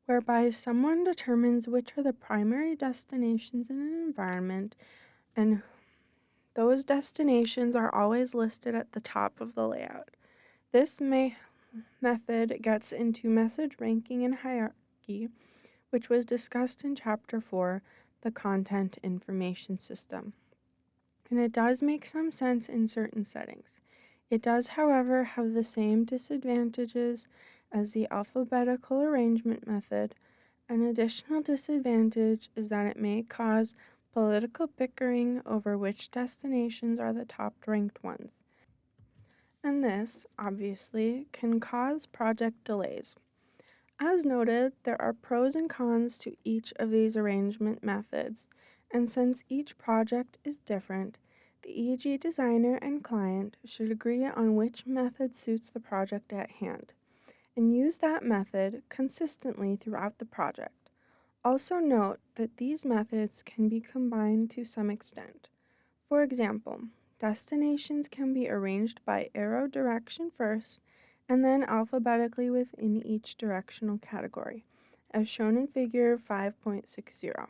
whereby someone determines which are the primary destinations in an environment and Those destinations are always listed at the top of the layout. This method gets into message ranking and hierarchy, which was discussed in Chapter 4, the Content Information System. And it does make some sense in certain settings. It does, however, have the same disadvantages as the alphabetical arrangement method. An additional disadvantage is that it may cause political bickering over which destinations are the top-ranked ones. And this, obviously, can cause project delays. As noted, there are pros and cons to each of these arrangement methods, and since each project is different, the EG designer and client should agree on which method suits the project at hand, and use that method consistently throughout the project. Also note that these methods can be combined to some extent. For example, destinations can be arranged by arrow direction first, and then alphabetically within each directional category, as shown in Figure 5.60.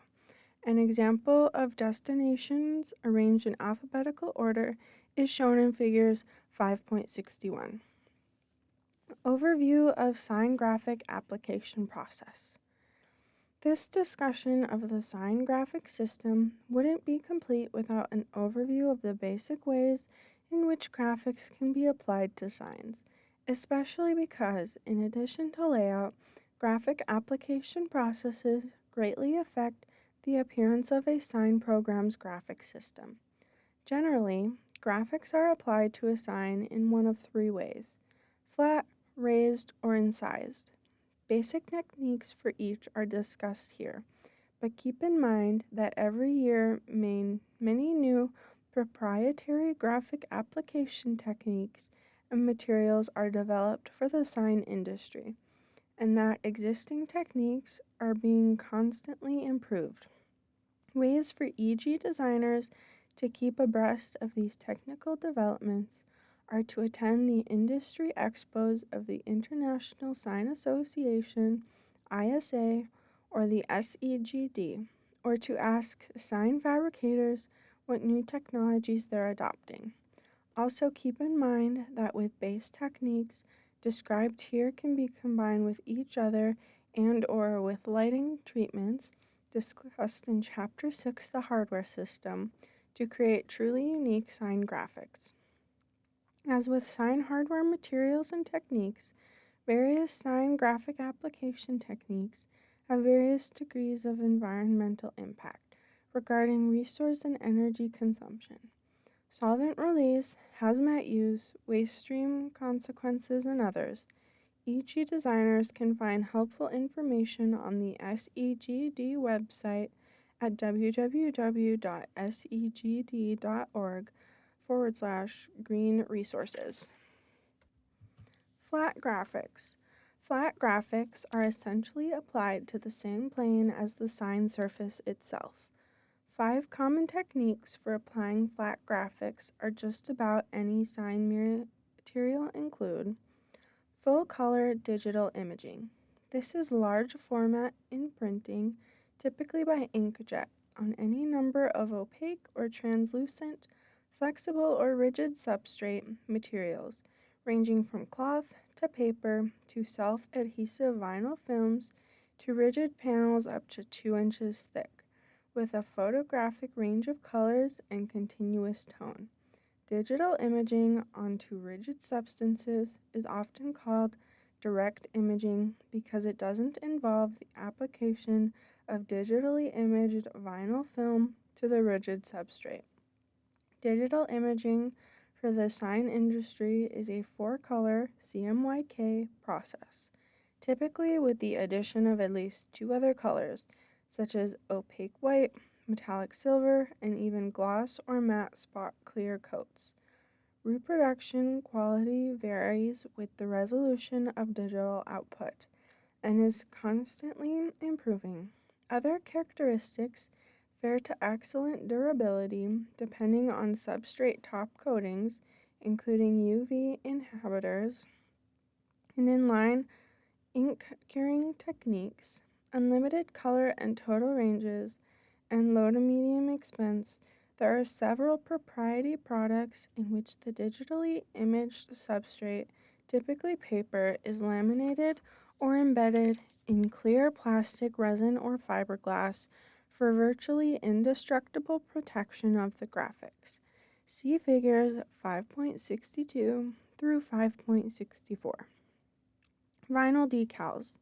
An example of destinations arranged in alphabetical order is shown in Figures 5.61. Overview of Sign Graphic Application Process. This discussion of the sign graphic system wouldn't be complete without an overview of the basic ways in which graphics can be applied to signs, especially because, in addition to layout, graphic application processes greatly affect the appearance of a sign program's graphic system. Generally, graphics are applied to a sign in one of three ways: flat, raised, or incised. Basic techniques for each are discussed here, but keep in mind that every year many new proprietary graphic application techniques and materials are developed for the sign industry, and that existing techniques are being constantly improved. Ways for EG designers to keep abreast of these technical developments are to attend the industry expos of the International Sign Association, ISA, or the SEGD, or to ask sign fabricators what new technologies they're adopting. Also keep in mind that with base techniques described here can be combined with each other and/or with lighting treatments discussed in Chapter 6, the Hardware System, to create truly unique sign graphics. As with sign hardware materials and techniques, various sign graphic application techniques have various degrees of environmental impact regarding resource and energy consumption, solvent release, hazmat use, waste stream consequences, and others. EG designers can find helpful information on the SEGD website at www.segd.org/green resources. Flat graphics. Flat graphics are essentially applied to the same plane as the sign surface itself. 5 common techniques for applying flat graphics are just about any sign material include full-color digital imaging. This is large format in printing, typically by inkjet, on any number of opaque or translucent, flexible or rigid substrate materials, ranging from cloth to paper to self-adhesive vinyl films to rigid panels up to 2 inches thick, with a photographic range of colors and continuous tone. Digital imaging onto rigid substances is often called direct imaging because it doesn't involve the application of digitally imaged vinyl film to the rigid substrate. Digital imaging for the sign industry is a 4-color CMYK process, typically with the addition of at least 2 other colors, such as opaque white, metallic silver, and even gloss or matte spot clear coats. Reproduction quality varies with the resolution of digital output and is constantly improving. Other characteristics fare to excellent durability depending on substrate top coatings, including UV inhibitors, and inline ink curing techniques, unlimited color and total ranges, and low to medium expense There are several proprietary products in which the digitally imaged substrate, typically paper, is laminated or embedded in clear plastic, resin, or fiberglass for virtually indestructible protection of the graphics. See figures 5.62 through 5.64. Vinyl decals.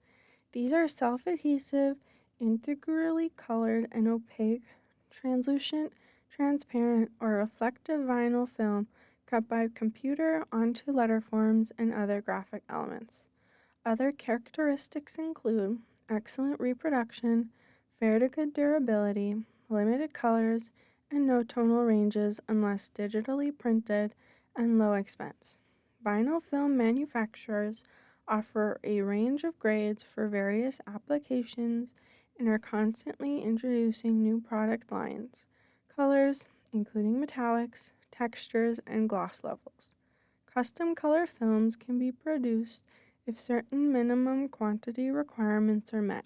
These are self-adhesive, integrally colored and opaque, translucent, transparent, or reflective vinyl film cut by computer onto letterforms and other graphic elements. Other characteristics include excellent reproduction, fair to good durability, limited colors, and no tonal ranges unless digitally printed, and low expense. Vinyl film manufacturers offer a range of grades for various applications and are constantly introducing new product lines, colors, including metallics, textures, and gloss levels. Custom color films can be produced if certain minimum quantity requirements are met.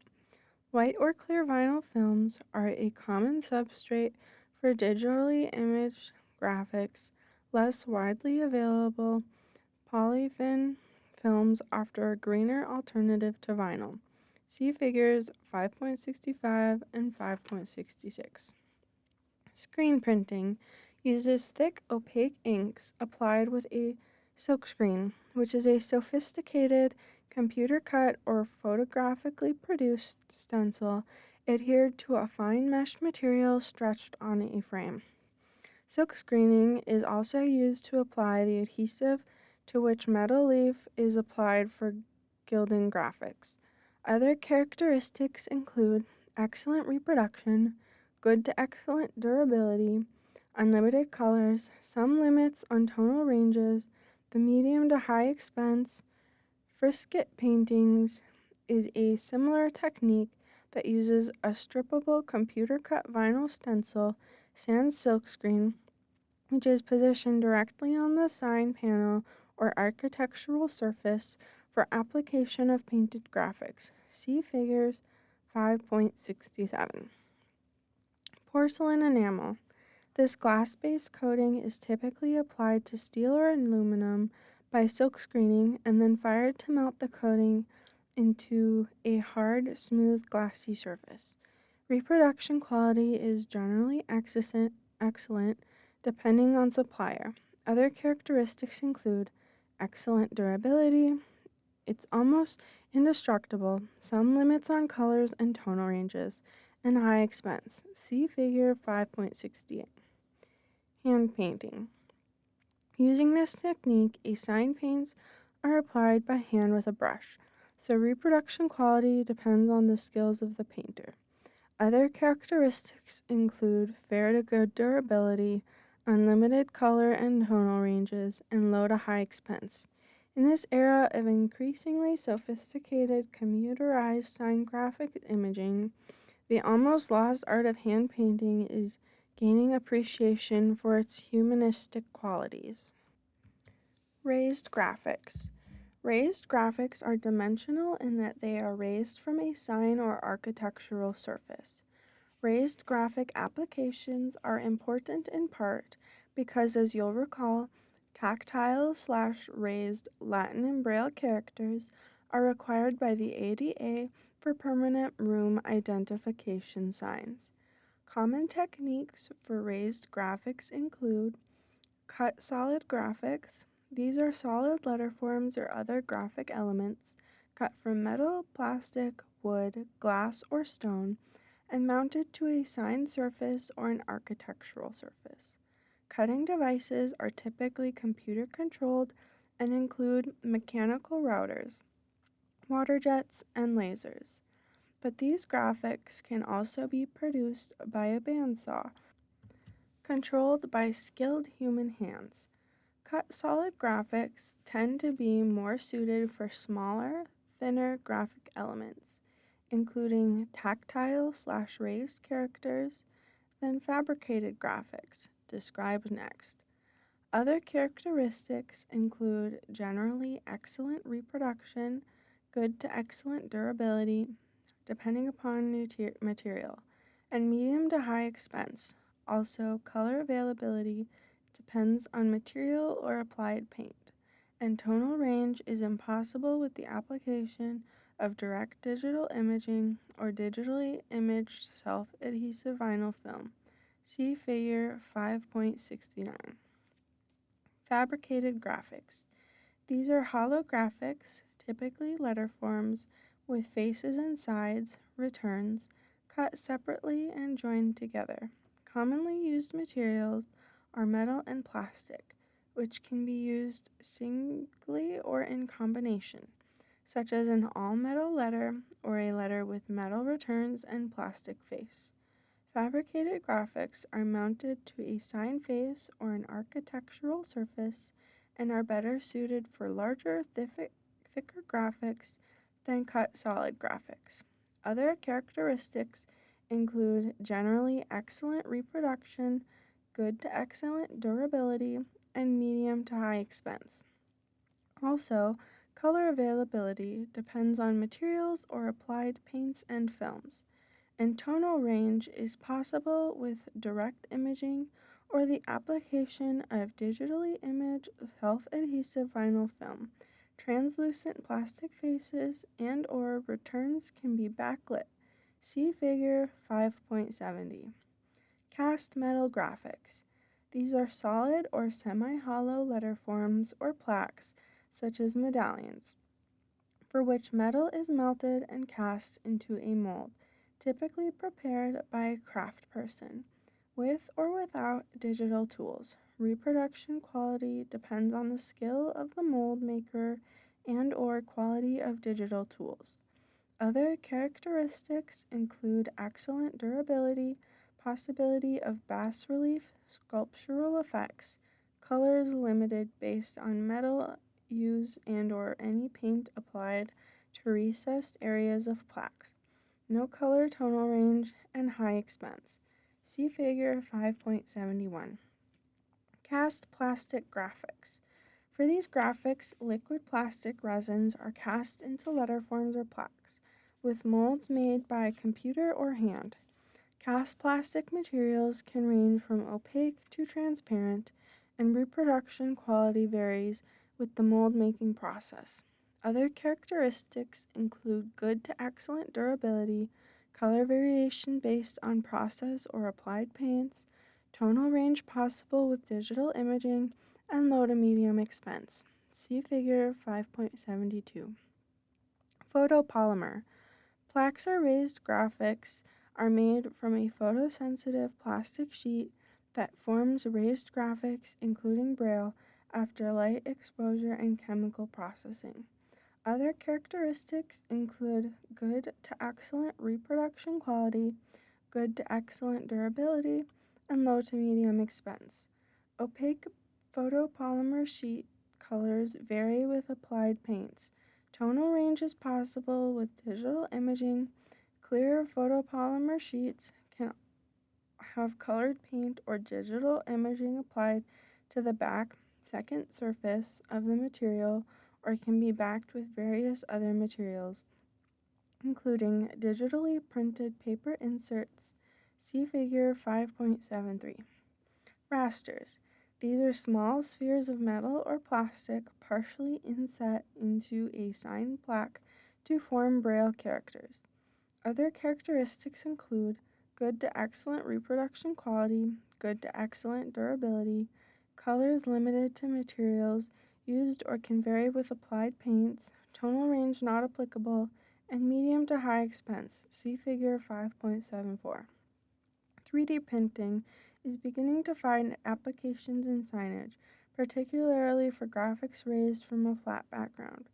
White or clear vinyl films are a common substrate for digitally imaged graphics. Less widely available polyfin films offer a greener alternative to vinyl. See figures 5.65 and 5.66. Screen printing uses thick, opaque inks applied with a silkscreen, which is a sophisticated computer-cut or photographically produced stencil adhered to a fine mesh material stretched on a frame. Silk screening is also used to apply the adhesive to which metal leaf is applied for gilding graphics. Other characteristics include excellent reproduction, good to excellent durability, unlimited colors, some limits on tonal ranges, the medium to high expense. Frisket paintings is a similar technique that uses a strippable computer-cut vinyl stencil sans silkscreen, which is positioned directly on the sign panel or architectural surface for application of painted graphics. See figures 5.67. Porcelain enamel. This glass-based coating is typically applied to steel or aluminum by silk screening and then fired to melt the coating into a hard, smooth, glassy surface. Reproduction quality is generally excellent depending on supplier. Other characteristics include excellent durability, it's almost indestructible, some limits on colors and tonal ranges, and high expense. See figure 5.68. Hand painting. Using this technique, sign paints are applied by hand with a brush, so reproduction quality depends on the skills of the painter. Other characteristics include fair to good durability, unlimited color and tonal ranges, and low to high expense. In this era of increasingly sophisticated computerized sign graphic imaging, the almost lost art of hand painting is gaining appreciation for its humanistic qualities. Raised graphics. Raised graphics are dimensional in that they are raised from a sign or architectural surface. Raised graphic applications are important in part because, as you'll recall, tactile/raised Latin and Braille characters are required by the ADA for permanent room identification signs. Common techniques for raised graphics include cut solid graphics. These are solid letterforms or other graphic elements cut from metal, plastic, wood, glass, or stone and mounted to a sign surface or an architectural surface. Cutting devices are typically computer-controlled and include mechanical routers, water jets, and lasers. But these graphics can also be produced by a bandsaw, controlled by skilled human hands. Cut solid graphics tend to be more suited for smaller, thinner graphic elements, including tactile/raised characters, than fabricated graphics, described next. Other characteristics include generally excellent reproduction, good to excellent durability, depending upon material, and medium to high expense. Also, color availability depends on material or applied paint, and tonal range is impossible with the application of direct digital imaging or digitally imaged self-adhesive vinyl film. See Figure 5.69. Fabricated graphics. These are holographics, typically letter forms, with faces and sides, returns, cut separately and joined together. Commonly used materials are metal and plastic, which can be used singly or in combination, such as an all-metal letter or a letter with metal returns and plastic face. Fabricated graphics are mounted to a sign face or an architectural surface and are better suited for larger, thicker graphics than cut solid graphics. Other characteristics include generally excellent reproduction, good to excellent durability, and medium to high expense. Also, color availability depends on materials or applied paints and films, and tonal range is possible with direct imaging or the application of digitally imaged self-adhesive vinyl film. Translucent plastic faces and or returns can be backlit. See Figure 5.70. Cast metal graphics. These are solid or semi-hollow letter forms or plaques, such as medallions, for which metal is melted and cast into a mold, typically prepared by a craft person, with or without digital tools. Reproduction quality depends on the skill of the mold maker and or quality of digital tools. Other characteristics include excellent durability, possibility of bas relief, sculptural effects, colors limited based on metal use and or any paint applied to recessed areas of plaques, no color tonal range, and high expense. See Figure 5.71. Cast plastic graphics. For these graphics, liquid plastic resins are cast into letter forms or plaques, with molds made by computer or hand. Cast plastic materials can range from opaque to transparent, and reproduction quality varies with the mold making process. Other characteristics include good to excellent durability, color variation based on process or applied paints, tonal range possible with digital imaging, and low to medium expense. See Figure 5.72. Photopolymer. Plaques or raised graphics are made from a photosensitive plastic sheet that forms raised graphics, including braille, after light exposure and chemical processing. Other characteristics include good to excellent reproduction quality, good to excellent durability, and low to medium expense. Opaque photopolymer sheet colors vary with applied paints. Tonal range is possible with digital imaging. Clear photopolymer sheets can have colored paint or digital imaging applied to the back second surface of the material or can be backed with various other materials, including digitally printed paper inserts. See Figure 5.73. Rasters. These are small spheres of metal or plastic partially inset into a sign plaque to form braille characters. Other characteristics include good to excellent reproduction quality, good to excellent durability, colors limited to materials used or can vary with applied paints, tonal range not applicable, and medium to high expense. See Figure 5.74. 3D printing is beginning to find applications in signage, particularly for graphics raised from a flat background.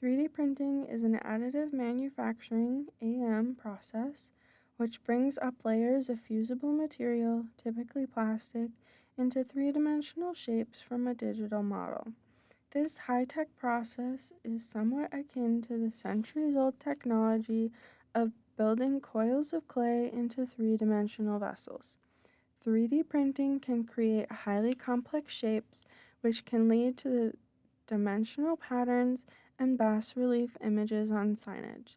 3D printing is an additive manufacturing (AM) process which brings up layers of fusible material, typically plastic, into three-dimensional shapes from a digital model. This high-tech process is somewhat akin to the centuries-old technology of building coils of clay into three-dimensional vessels. 3D printing can create highly complex shapes, which can lead to the dimensional patterns and bas-relief images on signage.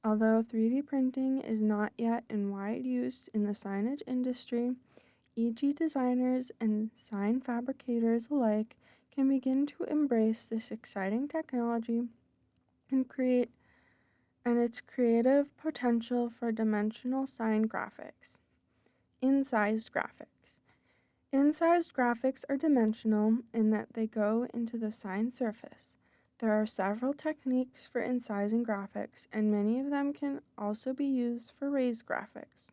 Although 3D printing is not yet in wide use in the signage industry, e.g., designers and sign fabricators alike can begin to embrace this exciting technology and create and its creative potential for dimensional sign graphics. Incised graphics. Incised graphics are dimensional in that they go into the sign surface. There are several techniques for incising graphics, and many of them can also be used for raised graphics.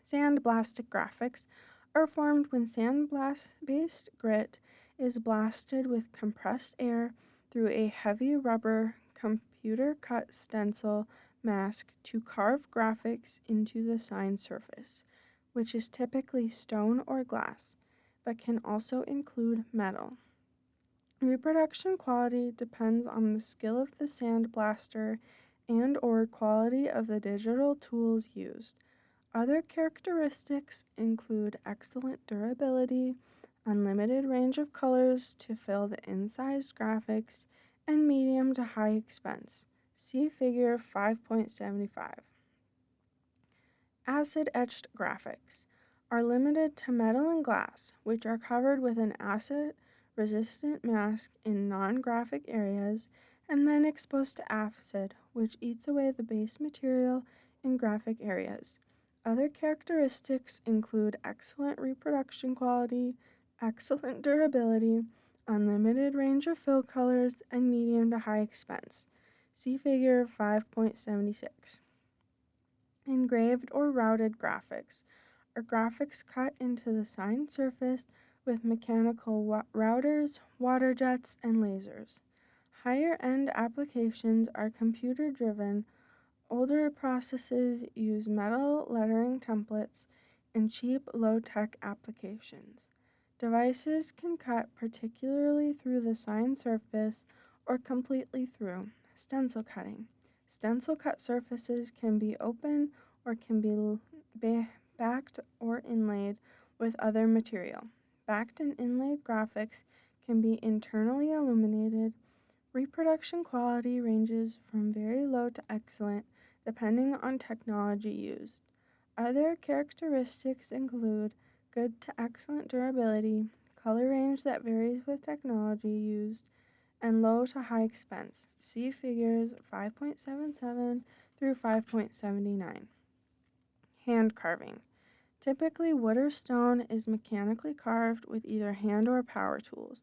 Sandblastic graphics are formed when sand-based grit is blasted with compressed air through a heavy rubber computer-cut stencil mask to carve graphics into the sign surface, which is typically stone or glass, but can also include metal. Reproduction quality depends on the skill of the sandblaster and/or quality of the digital tools used. Other characteristics include excellent durability, unlimited range of colors to fill the incised graphics, and medium to high expense. See Figure 5.75. Acid-etched graphics are limited to metal and glass, which are covered with an acid-resistant mask in non-graphic areas and then exposed to acid, which eats away the base material in graphic areas. Other characteristics include excellent reproduction quality, excellent durability, unlimited range of fill colors, and medium to high expense. See Figure 5.76. Engraved or routed graphics are graphics cut into the sign surface with mechanical routers, water jets, and lasers. Higher-end applications are computer-driven. Older processes use metal lettering templates and cheap, low-tech applications. Devices can cut particularly through the sign surface or completely through. Stencil cutting. Stencil cut surfaces can be open or can be backed or inlaid with other material. Backed and inlaid graphics can be internally illuminated. Reproduction quality ranges from very low to excellent, depending on technology used. Other characteristics include good to excellent durability, color range that varies with technology used, and low to high expense. See figures 5.77 through 5.79. Hand carving. Typically, wood or stone is mechanically carved with either hand or power tools,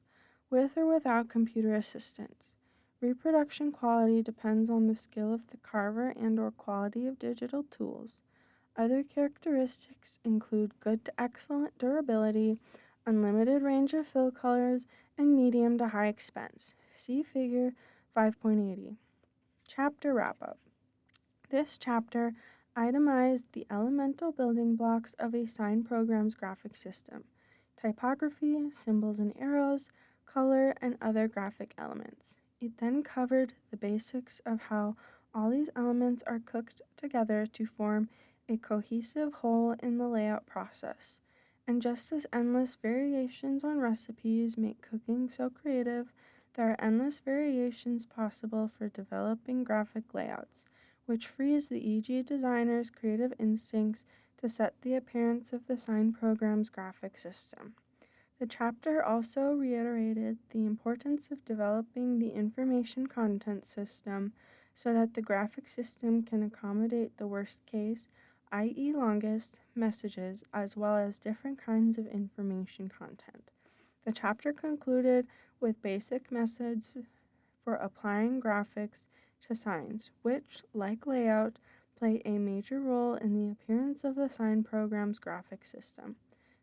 with or without computer assistance. Reproduction quality depends on the skill of the carver and/or quality of digital tools. Other characteristics include good to excellent durability, unlimited range of fill colors, and medium to high expense. See Figure 5.80. Chapter Wrap-Up. This chapter itemized the elemental building blocks of a sign program's graphic system: typography, symbols and arrows, color, and other graphic elements. It then covered the basics of how all these elements are cooked together to form a cohesive whole in the layout process. And just as endless variations on recipes make cooking so creative, there are endless variations possible for developing graphic layouts, which frees the e.g. designer's creative instincts to set the appearance of the sign program's graphic system. The chapter also reiterated the importance of developing the information content system so that the graphic system can accommodate the worst case, i.e. longest, messages, as well as different kinds of information content. The chapter concluded with basic methods for applying graphics to signs, which, like layout, play a major role in the appearance of the sign program's graphic system.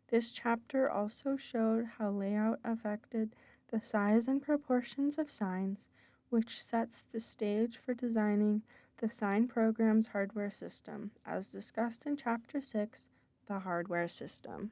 This chapter also showed how layout affected the size and proportions of signs, which sets the stage for designing the sign program's hardware system, as discussed in Chapter 6, the hardware system.